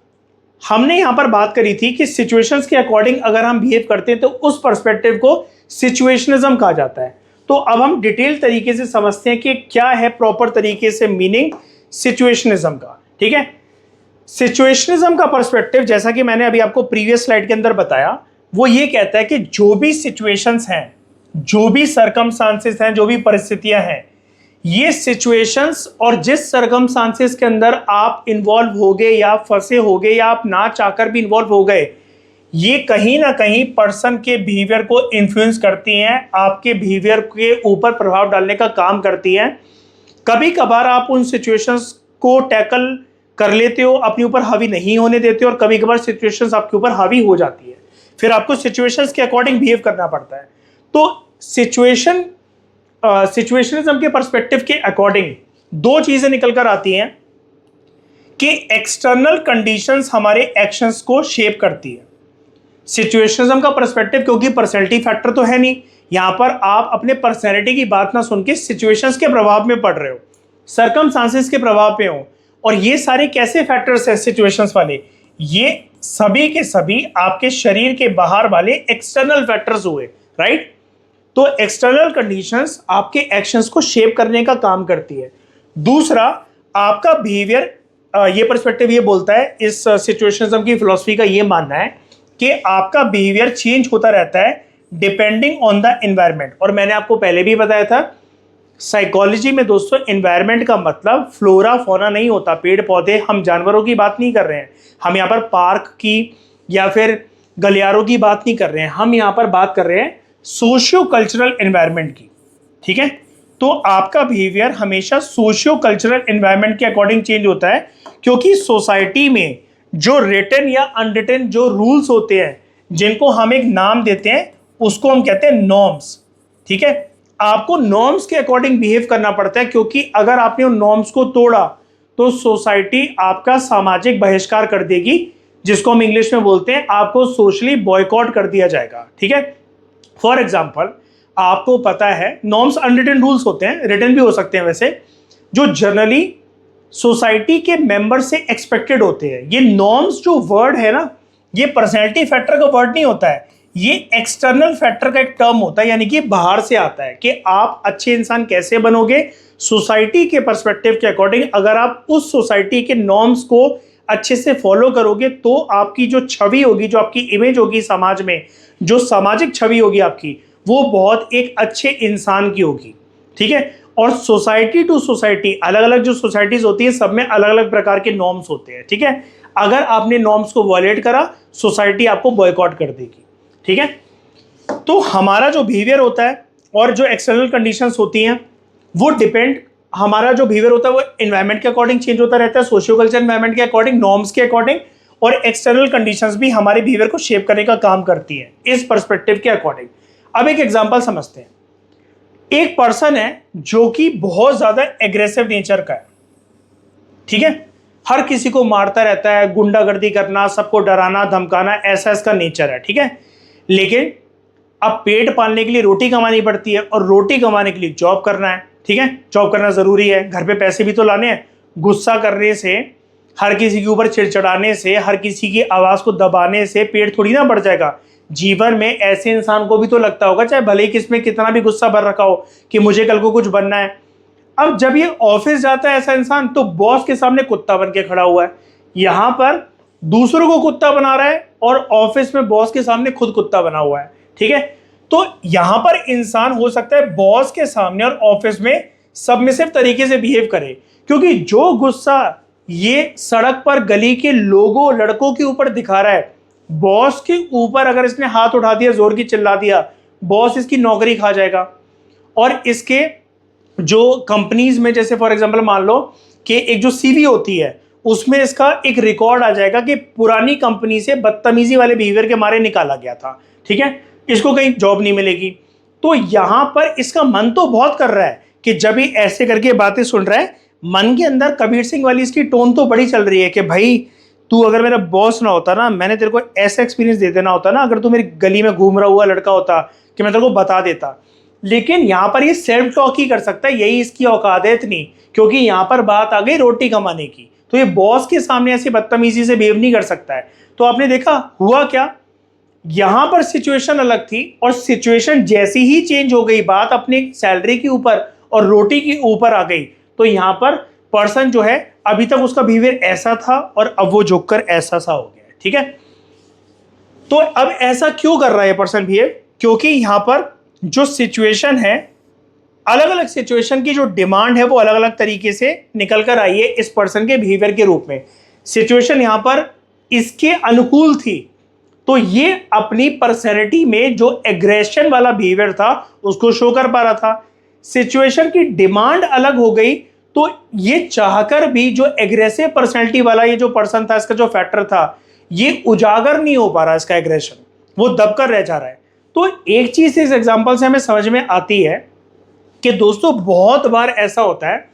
हमने यहां पर बात करी थी कि सिचुएशंस के अकॉर्डिंग अगर हम बिहेव करते हैं तो उस पर्सपेक्टिव को सिचुएशनिज्म कहा जाता है। तो अब हम डिटेल तरीके से समझते हैं कि क्या है प्रॉपर तरीके से मीनिंग सिचुएशनिज्म का। ठीक है, सिचुएशनिज्म का पर्सपेक्टिव, जैसा कि मैंने अभी आपको प्रीवियस स्लाइड के अंदर बताया, वो ये कहता है कि जो भी सिचुएशंस हैं, जो भी सर्कमस्टांसेस हैं, जो भी परिस्थितियां हैं, ये सिचुएशंस और जिस सर्कमस्टांसेस के अंदर आप इन्वॉल्व हो गए या फंसे हो गए या आप ना चाहकर भी इन्वॉल्व हो गए, ये कहीं ना कहीं पर्सन के बिहेवियर को इन्फ्लुएंस करती हैं, आपके बिहेवियर के ऊपर प्रभाव डालने का काम करती हैं। कभी कभार आप उन सिचुएशंस को टैकल कर लेते हो, अपने ऊपर हावी नहीं होने देते हो, और कभी कभार सिचुएशंस आपके ऊपर हावी हो जाती है, फिर आपको सिचुएशंस के अकॉर्डिंग बिहेव करना पड़ता है। तो सिचुएशनिज्म के पर्सपेक्टिव के अकॉर्डिंग दो चीजें निकल कर आती हैं कि एक्सटर्नल कंडीशंस हमारे एक्शंस को शेप करती है। सिचुएशनिज्म का पर्सपेक्टिव, क्योंकि पर्सनैलिटी फैक्टर तो है नहीं, यहां पर आप अपने पर्सनैलिटी की बात ना सुन के सिचुएशंस के प्रभाव में पड़ रहे हो, सर्कमस्टांसेस के प्रभाव पे हो। और ये सारे कैसे फैक्टर्स हैं सिचुएशंस वाले? ये सभी के सभी आपके शरीर के बाहर वाले एक्सटर्नल फैक्टर्स हुए, राइट? तो एक्सटर्नल कंडीशंस आपके एक्शंस को शेप करने का काम करती है। दूसरा, आपका बिहेवियर, ये पर्सपेक्टिव ये बोलता है, इस सिचुएशनिज्म की फिलॉसफी का ये मानना है कि आपका बिहेवियर चेंज होता रहता है डिपेंडिंग ऑन द एनवायरनमेंट। और मैंने आपको पहले भी बताया था, साइकोलॉजी में दोस्तों एनवायरनमेंट का मतलब फ्लोरा फौना नहीं होता, पेड़ पौधे, हम जानवरों की बात नहीं कर रहे हैं, हम यहाँ पर पार्क की या फिर गलियारों की बात नहीं कर रहे हैं, हम यहाँ पर बात कर रहे हैं सोशियो कल्चरल एनवायरनमेंट की। ठीक है, तो आपका बिहेवियर हमेशा सोशियो कल्चरल एनवायरनमेंट के अकॉर्डिंग चेंज होता है, क्योंकि सोसाइटी में जो रिटन या अनरिटन जो रूल्स होते हैं, जिनको हम एक नाम देते हैं, उसको हम कहते हैं नॉर्म्स। ठीक है, आपको नॉर्म्स के अकॉर्डिंग बिहेव करना पड़ता है, क्योंकि अगर आपने उन नॉर्म्स को तोड़ा तो सोसाइटी आपका सामाजिक बहिष्कार कर देगी, जिसको हम इंग्लिश में बोलते हैं आपको सोशली बॉयकॉट कर दिया जाएगा। ठीक है, फॉर एग्जाम्पल, आपको पता है नॉर्म्स अनरिटन रूल्स होते हैं, रिटन भी हो सकते हैं वैसे, जो जनरली सोसाइटी के मेंबर से एक्सपेक्टेड होते हैं। ये नॉर्म्स जो वर्ड है ना, ये पर्सनैलिटी फैक्टर का वर्ड नहीं होता है, ये एक्सटर्नल फैक्टर का एक टर्म होता है, यानी कि बाहर से आता है कि आप अच्छे इंसान कैसे बनोगे सोसाइटी के पर्सपेक्टिव के अकॉर्डिंग। अगर आप उस सोसाइटी के नॉर्म्स को अच्छे से फॉलो करोगे तो आपकी जो छवि होगी, जो आपकी इमेज होगी समाज में, जो सामाजिक छवि होगी आपकी, वो बहुत एक अच्छे इंसान की होगी। ठीक है, और सोसाइटी टू सोसाइटी, अलग अलग जो सोसाइटीज होती है, सब में अलग अलग प्रकार के नॉर्म्स होते हैं। ठीक है, अगर आपने नॉर्म्स को वायलेट करा, सोसाइटी आपको बॉयकॉट कर देगी। ठीक है, तो हमारा जो बिहेवियर होता है और जो एक्सटर्नल कंडीशंस होती हैं, वो डिपेंड, हमारा जो बिहेवियर होता है वो एनवायरनमेंट के अकॉर्डिंग चेंज होता रहता है, सोशियो कल्चर एनवायरनमेंट के अकॉर्डिंग, नॉर्म्स के अकॉर्डिंग, और एक्सटर्नल कंडीशंस भी हमारे बिहेवियर को शेप करने का काम करती है इस पर्सपेक्टिव के अकॉर्डिंग। अब एक एग्जांपल समझते हैं। एक पर्सन है जो कि बहुत ज्यादा एग्रेसिव नेचर का है। ठीक है, हर किसी को मारता रहता है, गुंडागर्दी करना, सबको डराना धमकाना, ऐसा इसका नेचर है। ठीक है, लेकिन अब पेट पालने के लिए रोटी कमानी पड़ती है, और रोटी कमाने के लिए जॉब करना है। ठीक है, जॉब करना जरूरी है, घर पे पैसे भी तो लाने हैं। गुस्सा करने से, हर किसी के ऊपर चिड़चिड़ाने से, हर किसी की आवाज को दबाने से पेट थोड़ी ना बढ़ जाएगा। जीवन में ऐसे इंसान को भी तो लगता होगा, चाहे भले ही किसमें कितना भी गुस्सा भर रखा हो, कि मुझे कल को कुछ बनना है। अब जब ये ऑफिस जाता है ऐसा इंसान, तो बॉस के सामने कुत्ता बन के खड़ा हुआ है, यहां पर दूसरों को कुत्ता बना रहा है और ऑफिस में बॉस के सामने खुद कुत्ता बना हुआ है। ठीक है, तो यहां पर इंसान हो सकता है बॉस के सामने और ऑफिस में सबमिसिव तरीके से बिहेव करे, क्योंकि जो गुस्सा ये सड़क पर गली के लोगों लड़कों के ऊपर दिखा रहा है, बॉस के ऊपर अगर इसने हाथ उठा दिया, जोर की चिल्ला दिया, बॉस इसकी नौकरी खा जाएगा। और इसके जो कंपनीज में, जैसे फॉर एग्जांपल मान लो कि एक जो सीवी होती है, उसमें इसका एक रिकॉर्ड आ जाएगा कि पुरानी कंपनी से बदतमीजी वाले बिहेवियर के मारे निकाला गया था। ठीक है, इसको कहीं जॉब नहीं मिलेगी। तो यहां पर इसका मन तो बहुत कर रहा है कि जब ये ऐसे करके बातें सुन रहा है, मन के अंदर कबीर सिंह वाली इसकी टोन तो बड़ी चल रही है कि भाई तू अगर मेरा बॉस ना होता ना, मैंने तेरे को ऐसा एक्सपीरियंस दे देना होता ना, अगर तू मेरी गली में घूम रहा हुआ लड़का होता, कि मैं तेरे को बता देता। लेकिन यहां पर ये सेल्फ टॉक ही कर सकता है, यही इसकी औकात है इतनी, क्योंकि यहां पर बात आ गई रोटी कमाने की। तो ये बॉस के सामने ऐसी बदतमीजी से बिहेव नहीं कर सकता है। तो आपने देखा हुआ क्या, यहां पर सिचुएशन अलग थी और सिचुएशन जैसी ही चेंज हो गई, बात अपने सैलरी के ऊपर और रोटी के ऊपर आ गई, तो यहां पर पर्सन जो है अभी तक उसका बिहेवियर ऐसा था और अब वो झुककर ऐसा सा हो गया। ठीक है, तो अब ऐसा क्यों कर रहा है पर्सन बिहेव, क्योंकि यहां पर जो सिचुएशन है, अलग अलग सिचुएशन की जो डिमांड है वो अलग अलग तरीके से निकल कर आई है इस पर्सन के बिहेवियर के रूप में। सिचुएशन यहां पर इसके अनुकूल थी, तो ये अपनी पर्सनैलिटी में जो एग्रेशन वाला बिहेवियर था उसको शो कर पा रहा था। सिचुएशन की डिमांड अलग हो गई, तो ये चाहकर भी जो एग्रेसिव पर्सनैलिटी वाला ये जो पर्सन था, इसका जो फैक्टर था, ये उजागर नहीं हो पा रहा, इसका एग्रेशन वो दबकर रह जा रहा है। तो एक चीज इस एग्जांपल से हमें समझ में आती है कि दोस्तों बहुत बार ऐसा होता है,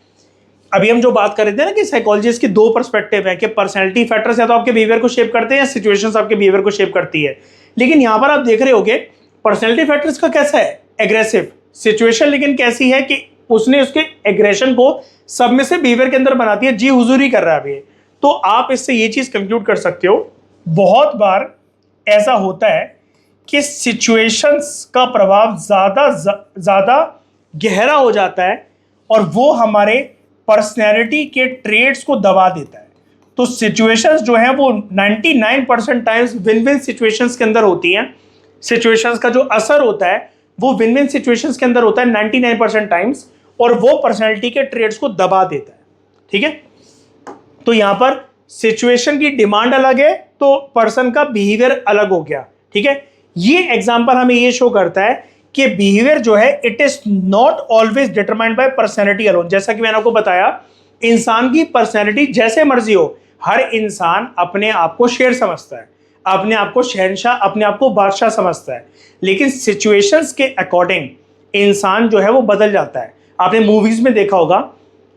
अभी हम जो बात कर रहे थे ना कि साइकोलॉजिस्ट की दो पर्सपेक्टिव है कि पर्सनैलिटी फैक्टर्स या तो आपके बिहेवियर को शेप करते हैं या सिचुएशंस आपके बिहेवियर को शेप करती है। लेकिन यहां पर आप देख रहे होगे पर्सनैलिटी फैक्टर्स का कैसा है, एग्रेसिव। सिचुएशन लेकिन कैसी है कि उसने उसके एग्रेशन को सबमिसिव बिहेवियर के अंदर बनाती है, जी हुजूरी कर रहा है अभी। तो आप इससे ये चीज कंक्लूड कर सकते हो, बहुत बार ऐसा होता है कि सिचुएशंस का प्रभाव ज्यादा गहरा हो जाता है और वो हमारे पर्सनैलिटी के ट्रेड्स को दबा देता है। तो सिचुएशंस जो है वो 99% टाइम्स विन विन सिचुएशंस के अंदर होती हैं। सिचुएशंस का जो असर होता है वो विन विन सिचुएशंस के अंदर होता है 99% टाइम्स, और वो पर्सनैलिटी के ट्रेड्स को दबा देता है। ठीक है, तो यहां पर सिचुएशन की डिमांड अलग है तो पर्सन का बिहेवियर अलग हो गया। ठीक है, ये एग्जांपल हमें ये शो करता है कि बिहेवियर जो है it is not always determined by personality alone. जैसा कि मैंने आपको बताया, इंसान की पर्सनैलिटी जैसे मर्जी हो, हर इंसान अपने आप को शेर समझता है, अपने आप को शहंशाह, अपने आप को बादशाह समझता है, लेकिन सिचुएशंस के अकॉर्डिंग इंसान जो है वो बदल जाता है। आपने मूवीज में देखा होगा,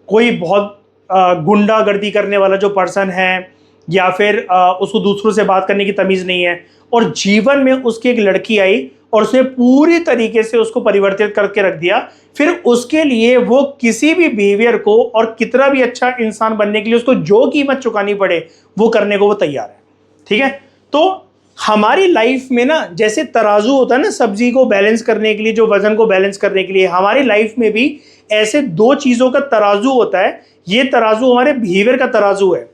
कोई बहुत गुंडागर्दी करने वाला जो पर्सन है या फिर उसको दूसरों से बात करने की तमीज नहीं है, और जीवन में उसकी एक लड़की आई और उसने पूरी तरीके से उसको परिवर्तित करके रख दिया, फिर उसके लिए वो किसी भी बिहेवियर को और कितना भी अच्छा इंसान बनने के लिए उसको जो कीमत चुकानी पड़े वो करने को वो तैयार है। ठीक है, तो हमारी लाइफ में ना जैसे तराजू होता है ना सब्जी को बैलेंस करने के लिए, जो वजन को बैलेंस करने के लिए, हमारी लाइफ में भी ऐसे दो चीजों का तराजू होता है। ये तराजू हमारे बिहेवियर का तराजू है।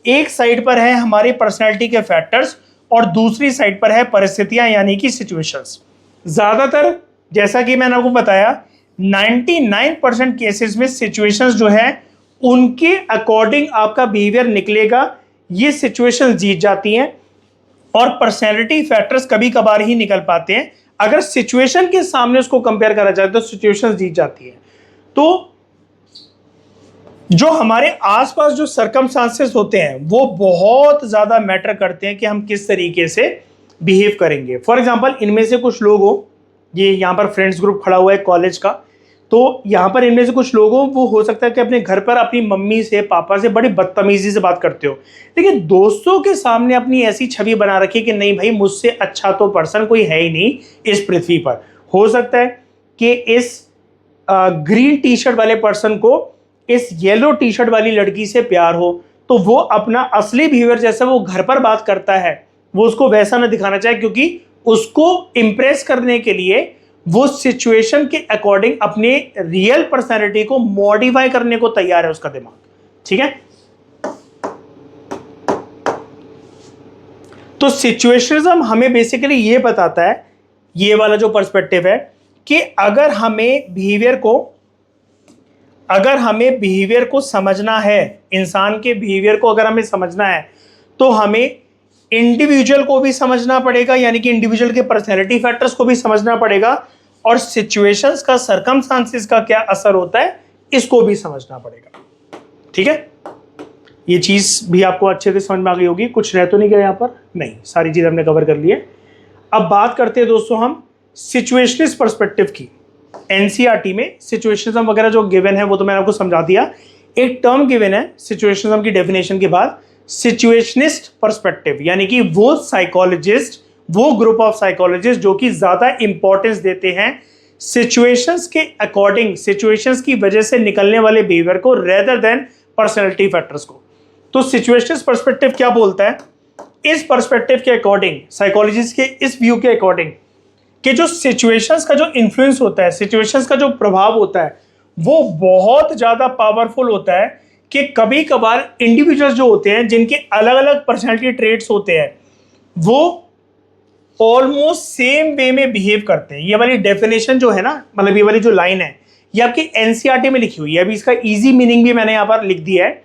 एक साइड पर है हमारी पर्सनैलिटी के फैक्टर्स और दूसरी साइड पर है परिस्थितियां यानी कि सिचुएशंस। ज्यादातर जैसा कि मैंने आपको बताया 99% केसेस में सिचुएशंस जो है उनके अकॉर्डिंग आपका बिहेवियर निकलेगा, ये सिचुएशंस जीत जाती हैं, और पर्सनैलिटी फैक्टर्स कभी कभार ही निकल पाते हैं। अगर सिचुएशन के सामने उसको कंपेयर करा जाए तो सिचुएशंस जीत जाती है। तो जो हमारे आसपास जो सर्कमस्टांसेस होते हैं वो बहुत ज्यादा मैटर करते हैं कि हम किस तरीके से बिहेव करेंगे। फॉर एग्जांपल, इनमें से कुछ लोग हो, ये यहाँ पर फ्रेंड्स ग्रुप खड़ा हुआ है कॉलेज का, तो यहाँ पर इनमें से कुछ लोग हो, वो हो सकता है कि अपने घर पर अपनी मम्मी से पापा से बड़ी बदतमीजी से बात करते हो, लेकिन दोस्तों के सामने अपनी ऐसी छवि बना रखी कि नहीं भाई मुझसे अच्छा तो पर्सन कोई है ही नहीं इस पृथ्वी पर। हो सकता है कि इस ग्रीन टी शर्ट वाले पर्सन को इस येलो टी शर्ट वाली लड़की से प्यार हो, तो वो अपना असली बिहेवियर जैसे वो घर पर बात करता है वो उसको वैसा ना दिखाना चाहे, क्योंकि उसको इंप्रेस करने के लिए वो सिचुएशन के अकॉर्डिंग अपने रियल पर्सनैलिटी को मॉडिफाई करने को तैयार है उसका दिमाग। ठीक है, तो सिचुएशनिज्म हमें बेसिकली ये बताता है, ये वाला जो पर्सपेक्टिव है, कि अगर हमें बिहेवियर को समझना है, इंसान के बिहेवियर को अगर हमें समझना है, तो हमें इंडिविजुअल को भी समझना पड़ेगा, यानी कि इंडिविजुअल के पर्सनैलिटी फैक्टर्स को भी समझना पड़ेगा, और सिचुएशंस का, सर्कमस्टांसेस का क्या असर होता है इसको भी समझना पड़ेगा। ठीक है, ये चीज भी आपको अच्छे से समझ में आ गई होगी। कुछ रह तो नहीं गया यहाँ पर? नहीं, सारी चीज हमने कवर कर ली है। अब बात करते हैं दोस्तों हम सिचुएशनिस्ट पर्सपेक्टिव की। एनसीईआरटी में सिचुएशनिज्म वगैरह जो गिवन है वो तो मैंने आपको समझा दिया। एक टर्म गिवन है सिचुएशनिज्म की डेफिनेशन के बाद, सिचुएशनिस्ट पर्सपेक्टिव, यानी कि वो साइकोलॉजिस्ट, वो ग्रुप ऑफ साइकोलॉजिस्ट जो कि ज्यादा इंपॉर्टेंस देते हैं सिचुएशंस के अकॉर्डिंग, सिचुएशंस की वजह से निकलने वाले बिहेवियर को रेदर देन पर्सनैलिटी फैक्टर्स को। तो सिचुएशंस पर्सपेक्टिव क्या बोलता है? इस पर्सपेक्टिव के अकॉर्डिंग, साइकोलॉजिस्ट के इस व्यू के अकॉर्डिंग, कि जो सिचुएशंस का जो इन्फ्लुएंस होता है, सिचुएशंस का जो प्रभाव होता है, वो बहुत ज़्यादा पावरफुल होता है कि कभी कभार इंडिविजुअल्स जो होते हैं जिनके अलग अलग पर्सनैलिटी ट्रेट्स होते हैं, वो ऑलमोस्ट सेम वे में बिहेव करते हैं। ये वाली डेफिनेशन जो है ना, मतलब ये वाली जो लाइन है, ये आपकी एनसीईआरटी में लिखी हुई है। अभी इसका इजी मीनिंग भी मैंने यहाँ पर लिख दिया है।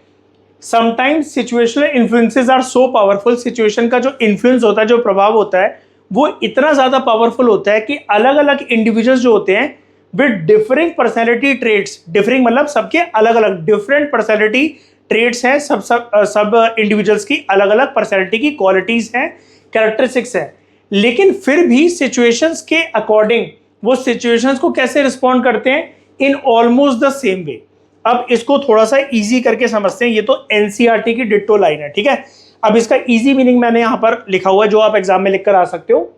Sometimes situational influences are so powerful, situation का जो इन्फ्लुएंस होता है, जो प्रभाव होता है, वो इतना ज़्यादा पावरफुल होता है कि अलग अलग इंडिविजुअल्स जो होते हैं with differing personality traits, differing मतलब सबके अलग अलग डिफरेंट पर्सनैलिटी ट्रेट्स हैं, सब इंडिविजुअल्स की अलग अलग पर्सनैलिटी की क्वालिटीज़ हैं, कैरेक्टरिस्टिक्स हैं, लेकिन फिर भी सिचुएशंस के अकॉर्डिंग वो सिचुएशंस को कैसे रिस्पॉन्ड करते हैं? In almost the same way. अब इसको थोड़ा सा इजी करके समझते हैं। ये तो एनसीईआरटी की डिट्टो लाइन है, ठीक है। अब इसका इजी मीनिंग मैंने यहां पर लिखा हुआ है, जो आप एग्जाम में लिखकर आ सकते हो।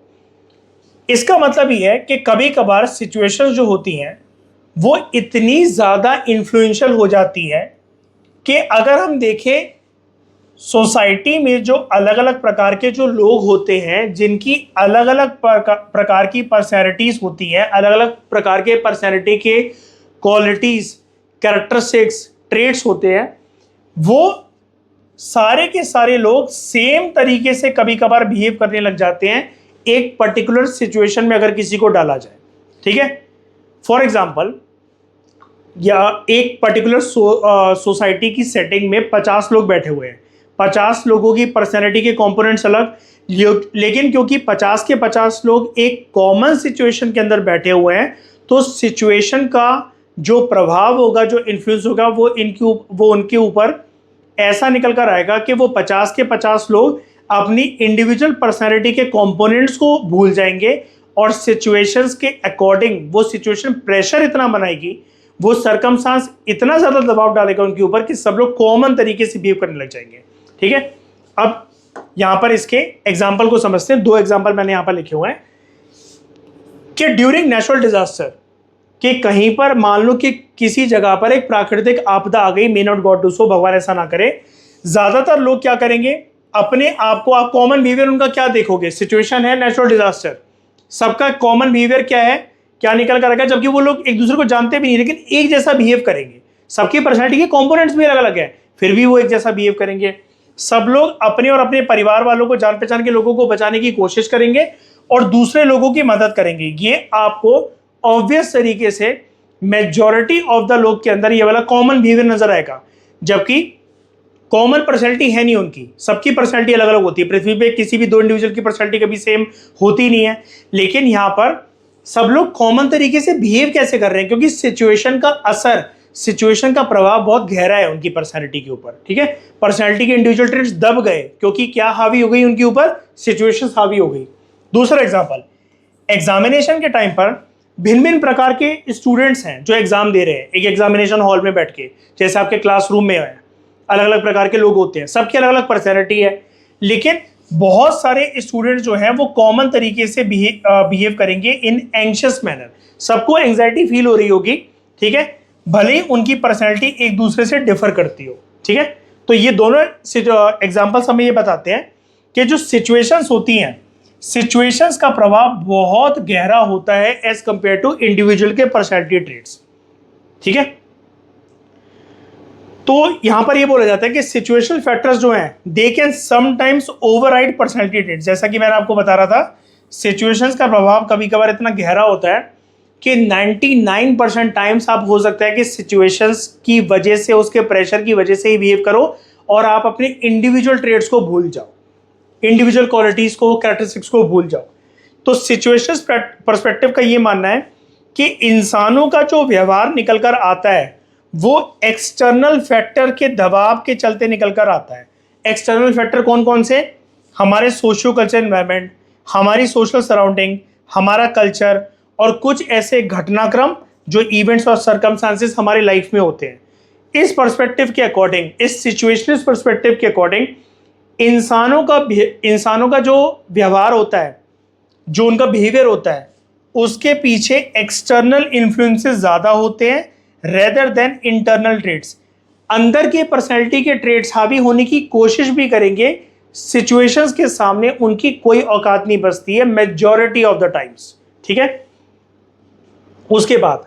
इसका मतलब ये है कि कभी कभार सिचुएशंस जो होती हैं वो इतनी ज़्यादा इन्फ्लुएंशियल हो जाती है कि अगर हम देखें सोसाइटी में जो अलग अलग प्रकार के जो लोग होते हैं, जिनकी अलग अलग प्रकार की पर्सनैलिटीज़ होती हैं, अलग अलग प्रकार के पर्सनैलिटी के क्वालिटीज़, कैरेक्टरिस्टिक्स, ट्रेट्स होते हैं, वो सारे के सारे लोग सेम तरीके से कभी कभार बिहेव करने लग जाते हैं एक पर्टिकुलर सिचुएशन में अगर किसी को डाला जाए, ठीक है। फॉर एग्जाम्पल, या एक पर्टिकुलर सोसाइटी की सेटिंग में 50 लोग बैठे हुए हैं, 50 लोगों की पर्सनैलिटी के कंपोनेंट्स अलग, लेकिन क्योंकि 50 के 50 लोग एक कॉमन सिचुएशन के अंदर बैठे हुए हैं, तो सिचुएशन का जो प्रभाव होगा, जो इन्फ्लुएंस होगा, वो उनके ऊपर ऐसा निकल कर आएगा कि वो 50 के 50 लोग अपनी इंडिविजुअल पर्सनैलिटी के कंपोनेंट्स को भूल जाएंगे और सिचुएशंस के अकॉर्डिंग वो सिचुएशन प्रेशर इतना बनाएगी, वो सर्कमस्टांस इतना ज़्यादा दबाव डालेगा उनके ऊपर कि सब लोग कॉमन तरीके से बिहेव करने लग जाएंगे, ठीक है। अब यहाँ पर इसके एग्जाम्पल को समझते हैं। 2 एग्जाम्पल मैंने यहाँ पर लिखे हुए हैं कि ड्यूरिंग नेचुरल डिजास्टर, कि कहीं पर मान लो कि किसी जगह पर एक प्राकृतिक आपदा आ गई, may not God do so, भगवान ऐसा ना करे, ज़्यादातर लोग क्या करेंगे? अपने आप को, आप कॉमन बिहेवियर उनका क्या देखोगे? सिचुएशन है नेचुरल डिजास्टर, सबका कॉमन बिहेवियर क्या है, क्या निकल कर आएगा? जबकि वो लोग एक दूसरे को जानते भी नहीं, लेकिन एक जैसा बिहेव करेंगे। सबकी पर्सनैलिटी के कंपोनेंट्स भी अलग अलग है, फिर भी वो एक जैसा बिहेव करेंगे। सब लोग अपने और अपने परिवार वालों को, जान पहचान के लोगों को बचाने की कोशिश करेंगे और दूसरे लोगों की मदद करेंगे। ये आपको ऑब्वियस तरीके से मेजॉरिटी ऑफ द लोग के अंदर ये वाला कॉमन बिहेवियर नजर आएगा, जबकि कॉमन पर्सनैलिटी है नहीं उनकी, सबकी पर्सनैलिटी अलग अलग होती है। पृथ्वी पे किसी भी 2 इंडिविजुअल की पर्सनैलिटी कभी सेम होती नहीं है, लेकिन यहाँ पर सब लोग कॉमन तरीके से बिहेव कैसे कर रहे हैं? क्योंकि सिचुएशन का असर, सिचुएशन का प्रभाव बहुत गहरा है उनकी पर्सनैलिटी के ऊपर, ठीक है। पर्सनैलिटी के इंडिविजुअल ट्रेट्स दब गए क्योंकि क्या हावी हो गई उनके ऊपर? सिचुएशन हावी हो गई। दूसरा एग्जाम्पल, एग्जामिनेशन के टाइम पर भिन्न भिन्न प्रकार के स्टूडेंट्स हैं जो एग्जाम दे रहे हैं एक एग्जामिनेशन हॉल में बैठ के, जैसे आपके क्लासरूम में है, अलग अलग प्रकार के लोग होते हैं, सबकी अलग अलग पर्सनैलिटी है, लेकिन बहुत सारे स्टूडेंट्स जो हैं वो कॉमन तरीके से बिहेव करेंगे इन एंग्शियस मैनर। सबको एंग्जाइटी फील हो रही होगी, ठीक है, भले ही उनकी पर्सनैलिटी एक दूसरे से डिफर करती हो, ठीक है। तो ये दोनों एग्जाम्पल्स हमें ये बताते हैं कि जो सिचुएशंस होती हैं, सिचुएशंस का प्रभाव बहुत गहरा होता है एज कंपेयर टू इंडिविजुअल के पर्सनैलिटी ट्रेट्स, ठीक है। तो यहां पर ये बोला जाता है कि सिचुएशनल फैक्टर्स जो हैं they can sometimes override personality traits. जैसा कि मैंने आपको बता रहा था, सिचुएशंस का प्रभाव कभी कभार इतना गहरा होता है कि 99% टाइम्स आप हो सकता है कि सिचुएशंस की वजह से, उसके प्रेशर की वजह से ही बिहेव करो और आप अपने इंडिविजुअल ट्रेट्स को भूल जाओ, इंडिविजुअल क्वालिटीज को, कैरेक्टरिस्टिक्स को भूल जाओ। तो सिचुएशंस पर्सपेक्टिव का ये मानना है कि इंसानों का जो व्यवहार निकल कर आता है वो एक्सटर्नल फैक्टर के दबाव के चलते निकल कर आता है। एक्सटर्नल फैक्टर कौन कौन से? हमारे सोशियो कल्चर एनवायरनमेंट, हमारी सोशल सराउंडिंग, हमारा कल्चर और कुछ ऐसे घटनाक्रम जो इवेंट्स और सर्कमस्टांसेस हमारी लाइफ में होते हैं। इस पर्सपेक्टिव के अकॉर्डिंग, इस सिचुएशनल पर्सपेक्टिव के अकॉर्डिंग इंसानों का जो व्यवहार होता है, जो उनका बिहेवियर होता है, उसके पीछे एक्सटर्नल इन्फ्लुएंसेस ज़्यादा होते हैं रेदर देन इंटरनल ट्रेड्स। अंदर के पर्सनैलिटी के ट्रेड्स हावी होने की कोशिश भी करेंगे, सिचुएशंस के सामने उनकी कोई औकात नहीं बचती है मेजॉरिटी ऑफ द टाइम्स। ठीक है, उसके बाद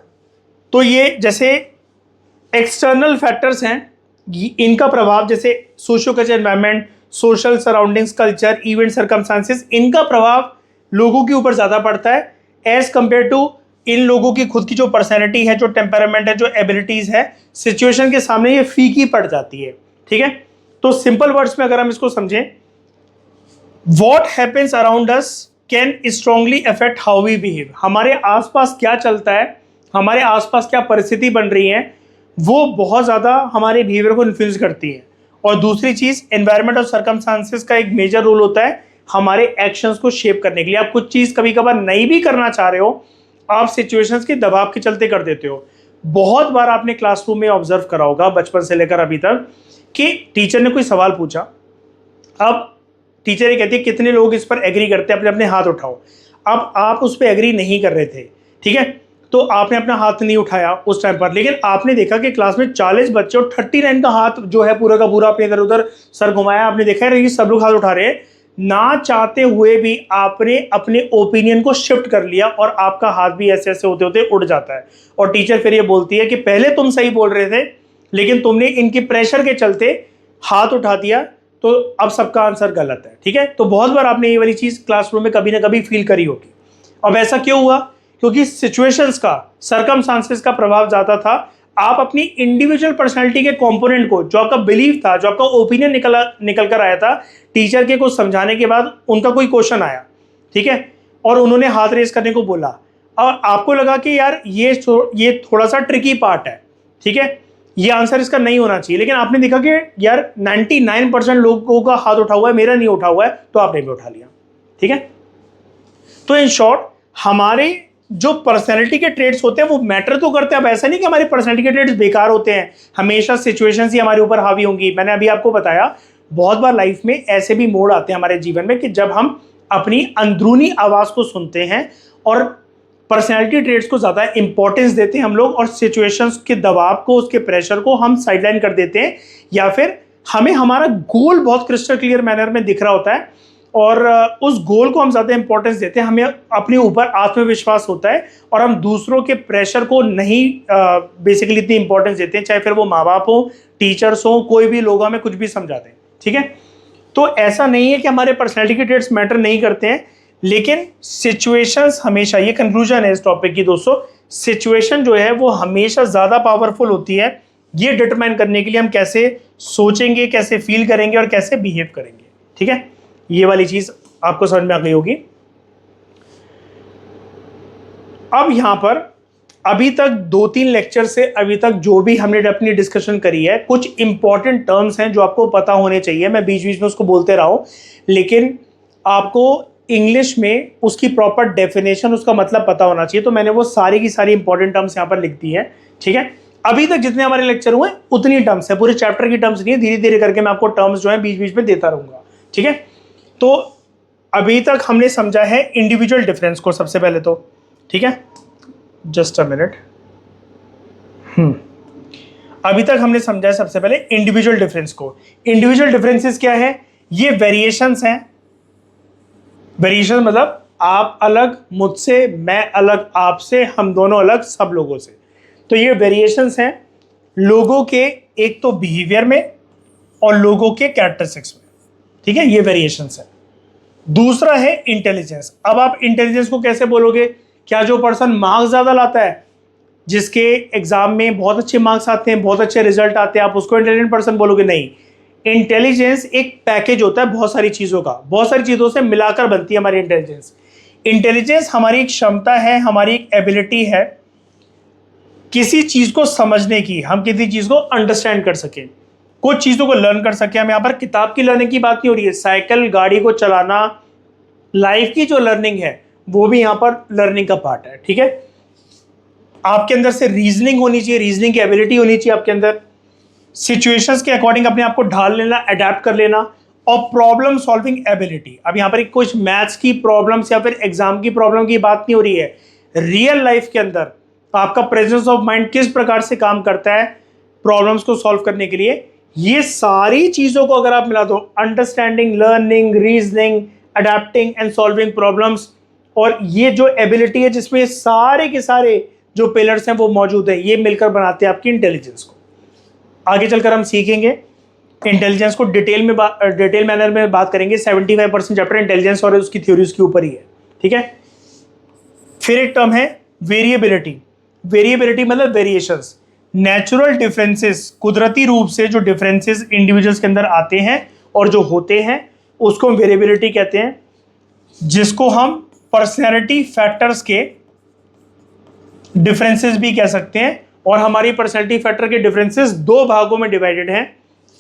तो ये जैसे एक्सटर्नल फैक्टर्स हैं, इनका प्रभाव जैसे socio culture environment, social surroundings, culture, event, circumstances, इनका प्रभाव लोगों के ऊपर ज़्यादा पड़ता है एज कंपेयर टू इन लोगों की खुद की जो पर्सनैलिटी है, जो टेम्परामेंट है, जो एबिलिटीज़ है, सिचुएशन के सामने ये फीकी पड़ जाती है। ठीक है, तो सिंपल वर्ड्स में अगर हम इसको समझें, what happens around us can strongly affect how we behave. हमारे आसपास क्या चलता है, हमारे आसपास क्या परिस्थिति बन रही है, वो बहुत ज़्यादा हमारे बिहेवियर को इन्फ्लुएंस करती है। और दूसरी चीज़, एनवायरनमेंट और सर्कमस्टांसेस का एक मेजर रोल होता है हमारे एक्शंस को शेप करने के लिए। आप कुछ चीज़ कभी कभार नहीं भी करना चाह रहे हो, आप सिचुएशंस के दबाव के चलते कर देते हो। बहुत बार आपने क्लासरूम में ऑब्जर्व करा होगा बचपन से लेकर अभी तक कि टीचर ने कोई सवाल पूछा, अब टीचर ये कहती है कितने लोग इस पर एग्री करते हैं, अपने अपने हाथ उठाओ। अब आप उस पर एग्री नहीं कर रहे थे, ठीक है, तो आपने अपना हाथ नहीं उठाया उस टाइम पर, लेकिन आपने देखा कि क्लास में 40 बच्चे और 39 का हाथ जो है पूरा का पूरा अपने इधर उधर सर घुमाया, आपने देखा है सब लोग हाथ उठा रहे हैं, ना चाहते हुए भी आपने अपने ओपिनियन को शिफ्ट कर लिया और आपका हाथ भी ऐसे ऐसे होते होते उड़ जाता है। और टीचर फिर ये बोलती है कि पहले तुम सही बोल रहे थे लेकिन तुमने इनके प्रेशर के चलते हाथ उठा दिया, तो अब सबका आंसर गलत है। ठीक है, तो बहुत बार आपने ये वाली चीज़ क्लासरूम में कभी ना कभी फील करी होगी। अब ऐसा क्यों हुआ? क्योंकि सिचुएशंस का, सर्कमस्टांसेस का प्रभाव ज़्यादा था। आप अपनी इंडिविजुअल पर्सनैलिटी के कंपोनेंट को, जो आपका बिलीव था, जो आपका ओपिनियन निकल कर आया था, टीचर के कुछ समझाने के बाद उनका कोई क्वेश्चन आया, ठीक है, और उन्होंने हाथ रेस करने को बोला, और आपको लगा कि यार ये थोड़ा सा ट्रिकी पार्ट है, ठीक है, ये आंसर इसका नहीं होना चाहिए, लेकिन आपने देखा कि यार 99% लोगों का हाथ उठा हुआ है, मेरा नहीं उठा हुआ है, तो आपने भी उठा लिया। ठीक है, तो इन शॉर्ट हमारे जो पर्सनैलिटी के ट्रेड्स होते हैं वो मैटर तो करते हैं। अब ऐसा नहीं कि हमारी पर्सनैलिटी के ट्रेड्स बेकार होते हैं, हमेशा सिचुएशंस ही हमारे ऊपर हावी होंगी। मैंने अभी आपको बताया बहुत बार लाइफ में ऐसे भी मोड़ आते हैं हमारे जीवन में कि जब हम अपनी अंदरूनी आवाज़ को सुनते हैं और पर्सनैलिटी ट्रेड्स को ज़्यादा इंपॉर्टेंस देते हैं हम लोग, और सिचुएशंस के दबाव को, उसके प्रेशर को हम साइडलाइन कर देते हैं, या फिर हमें हमारा गोल बहुत क्रिस्टल क्लियर मैनर में दिख रहा होता है और उस गोल को हम ज़्यादा इंपॉर्टेंस देते हैं, हमें अपने ऊपर आत्मविश्वास होता है और हम दूसरों के प्रेशर को नहीं बेसिकली इतनी इंपॉर्टेंस देते हैं, चाहे फिर वो माँ बाप हो, टीचर्स हो, कोई भी लोग हमें कुछ भी समझाते हैं। ठीक है, तो ऐसा नहीं है कि हमारे पर्सनैलिटी के ट्रेड्स मैटर नहीं करते हैं, लेकिन सिचुएशंस हमेशा, ये कंक्लूजन है इस टॉपिक की दोस्तों, सिचुएशन जो है वो हमेशा ज़्यादा पावरफुल होती है ये डिटरमाइन करने के लिए हम कैसे सोचेंगे, कैसे फील करेंगे और कैसे बिहेव करेंगे। ठीक है, ये वाली चीज़ आपको समझ में आ गई होगी। अब यहाँ पर अभी तक 2-3 लेक्चर से अभी तक जो भी हमने अपनी डिस्कशन करी है, कुछ इंपॉर्टेंट टर्म्स हैं जो आपको पता होने चाहिए। मैं बीच बीच में उसको बोलते रहा हूँ, लेकिन आपको इंग्लिश में उसकी प्रॉपर डेफिनेशन, उसका मतलब पता होना चाहिए। तो मैंने वो सारी की सारी इंपॉर्टेंट टर्म्स यहाँ पर लिख दी है। ठीक है, अभी तक जितने हमारे लेक्चर हुए उतनी टर्म्स है, पूरे चैप्टर की टर्म्स नहीं है, धीरे धीरे करके मैं आपको टर्म्स जो है बीच बीच में देता रहूँगा। ठीक है, तो अभी तक हमने समझा है इंडिविजुअल डिफरेंस को सबसे पहले तो। ठीक है, जस्ट अ मिनट। अभी तक हमने समझा है सबसे पहले इंडिविजुअल डिफरेंस को। इंडिविजुअल डिफरेंसेस क्या है? ये वेरिएशंस हैं। वेरिएशन मतलब आप अलग मुझसे, मैं अलग आपसे, हम दोनों अलग सब लोगों से। तो ये वेरिएशंस हैं लोगों के, एक तो बिहेवियर में और लोगों के कैरेक्टरिस्टिक्स में। ठीक है, ये वेरिएशंस है। दूसरा है इंटेलिजेंस। अब आप इंटेलिजेंस को कैसे बोलोगे? क्या जो पर्सन मार्क्स ज़्यादा लाता है, जिसके एग्जाम में बहुत अच्छे मार्क्स आते हैं, बहुत अच्छे रिजल्ट आते हैं, आप उसको इंटेलिजेंट पर्सन बोलोगे? नहीं। इंटेलिजेंस एक पैकेज होता है बहुत सारी चीज़ों का, बहुत सारी चीज़ों से मिलाकर बनती है हमारी इंटेलिजेंस। इंटेलिजेंस हमारी एक क्षमता है, हमारी एक एबिलिटी है किसी चीज़ को समझने की, हम किसी चीज़ को अंडरस्टैंड कर सकें, कुछ चीज़ों को लर्न कर सके। हम यहाँ पर किताब की लर्निंग की बात नहीं हो रही है, साइकिल, गाड़ी को चलाना, लाइफ की जो लर्निंग है वो भी यहाँ पर लर्निंग का पार्ट है। ठीक है, आपके अंदर से रीजनिंग होनी चाहिए, रीजनिंग की एबिलिटी होनी चाहिए आपके अंदर, सिचुएशंस के अकॉर्डिंग अपने आप को ढाल लेना, अडेप्ट कर लेना, और प्रॉब्लम सॉल्विंग एबिलिटी। अब यहाँ पर कुछ मैथ्स की प्रॉब्लम्स या फिर एग्जाम की प्रॉब्लम की बात नहीं हो रही है, रियल लाइफ के अंदर आपका प्रेजेंस ऑफ माइंड किस प्रकार से काम करता है प्रॉब्लम्स को सॉल्व करने के लिए, ये सारी चीजों को अगर आप मिला दो, understanding, learning, reasoning, adapting and solving problems, और ये जो एबिलिटी है जिसमें सारे के सारे जो पिलर्स हैं वो मौजूद है, ये मिलकर बनाते हैं आपकी इंटेलिजेंस को। आगे चलकर हम सीखेंगे इंटेलिजेंस को डिटेल मैनर में बात करेंगे। 75% चैप्टर इंटेलिजेंस और उसकी थ्योरीज के ऊपर ही है, ठीक है। फिर एक टर्म है वेरिएबिलिटी। वेरिएबिलिटी मतलब वेरिएशंस, नेचुरल डिफरेंसेस, कुदरती रूप से जो डिफरेंसेस इंडिविजुअल्स के अंदर आते हैं और जो होते हैं उसको हम वेरिएबिलिटी कहते हैं, जिसको हम पर्सनैलिटी फैक्टर्स के डिफरेंसेस भी कह सकते हैं। और हमारी पर्सनैलिटी फैक्टर के डिफरेंसेस दो भागों में डिवाइडेड हैं,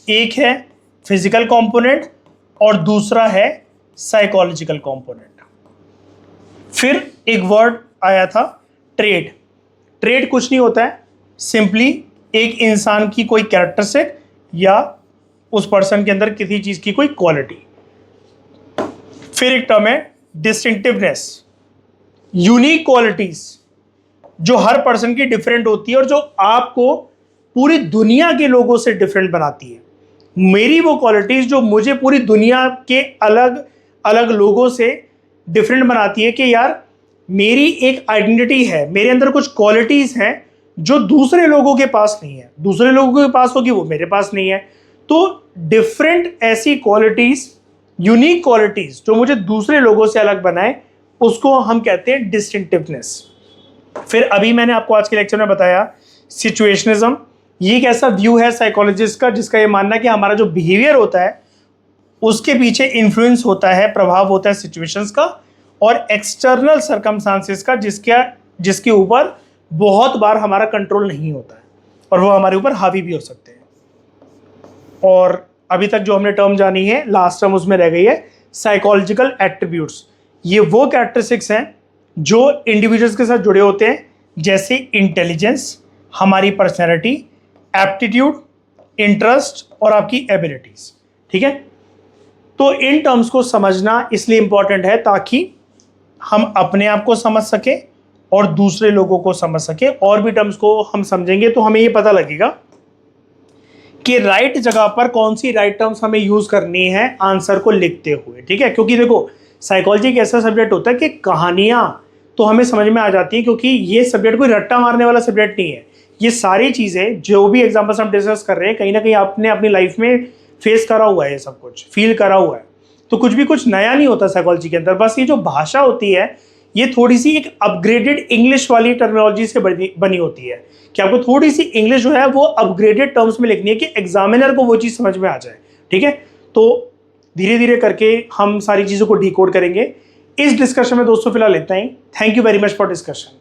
एक है फिजिकल कंपोनेंट और दूसरा है साइकोलॉजिकल कंपोनेंट। फिर एक वर्ड आया था ट्रेड। ट्रेड कुछ नहीं होता है, सिंपली एक इंसान की कोई कैरेक्टरिस्टिक या उस पर्सन के अंदर किसी चीज की कोई क्वालिटी। फिर एक टर्म है डिस्टिंक्टिवनेस, यूनिक क्वालिटीज जो हर पर्सन की डिफरेंट होती है और जो आपको पूरी दुनिया के लोगों से डिफरेंट बनाती है। मेरी वो क्वालिटीज जो मुझे पूरी दुनिया के अलग अलग लोगों से डिफरेंट बनाती है कि यार मेरी एक आइडेंटिटी है, मेरे अंदर कुछ क्वालिटीज हैं जो दूसरे लोगों के पास नहीं है, दूसरे लोगों के पास होगी वो मेरे पास नहीं है। तो डिफरेंट ऐसी क्वालिटीज, यूनिक क्वालिटीज जो मुझे दूसरे लोगों से अलग बनाए, उसको हम कहते हैं डिस्टिंक्टिवनेस। फिर अभी मैंने आपको आज के लेक्चर में बताया सिचुएशनिज्म। ये एक ऐसा व्यू है साइकोलॉजिस्ट का जिसका ये मानना है कि हमारा जो बिहेवियर होता है उसके पीछे इन्फ्लुएंस होता है, प्रभाव होता है सिचुएशंस का और एक्सटर्नल सर्कमस्टांसेस का, जिसके ऊपर बहुत बार हमारा कंट्रोल नहीं होता है और वो हमारे ऊपर हावी भी हो सकते हैं। और अभी तक जो हमने टर्म जानी है, लास्ट टर्म उसमें रह गई है साइकोलॉजिकल एट्रीब्यूट्स। ये वो कैरेक्टरिस्टिक्स हैं जो इंडिविजुअल्स के साथ जुड़े होते हैं, जैसे इंटेलिजेंस, हमारी पर्सनैलिटी, एप्टीट्यूड, इंटरेस्ट और आपकी एबिलिटीज, ठीक है। तो इन टर्म्स को समझना इसलिए इंपॉर्टेंट है ताकि हम अपने आप को समझ सके और दूसरे लोगों को समझ सके। और भी टर्म्स को हम समझेंगे तो हमें ये पता लगेगा कि राइट जगह पर कौन सी राइट टर्म्स हमें यूज करनी है आंसर को लिखते हुए, ठीक है। क्योंकि देखो साइकोलॉजी एक ऐसा सब्जेक्ट होता है कि कहानियां तो हमें समझ में आ जाती है, क्योंकि ये सब्जेक्ट कोई रट्टा मारने वाला सब्जेक्ट नहीं है। ये सारी चीजें जो भी एग्जाम्पल्स हम डिस्कस कर रहे हैं कहीं ना कहीं आपने अपनी लाइफ में फेस करा हुआ है, ये सब कुछ फील करा हुआ है। तो कुछ भी कुछ नया नहीं होता साइकोलॉजी के अंदर। बस ये जो भाषा होती है ये थोड़ी सी एक अपग्रेडेड इंग्लिश वाली टर्मिनोलॉजी से बनी होती है कि आपको थोड़ी सी इंग्लिश जो है वो अपग्रेडेड टर्म्स में लिखनी है कि एग्जामिनर को वो चीज़ समझ में आ जाए, ठीक है। तो धीरे धीरे करके हम सारी चीज़ों को डिकोड करेंगे। इस डिस्कशन में दोस्तों फिलहाल इतना ही। Thank you very much for discussion.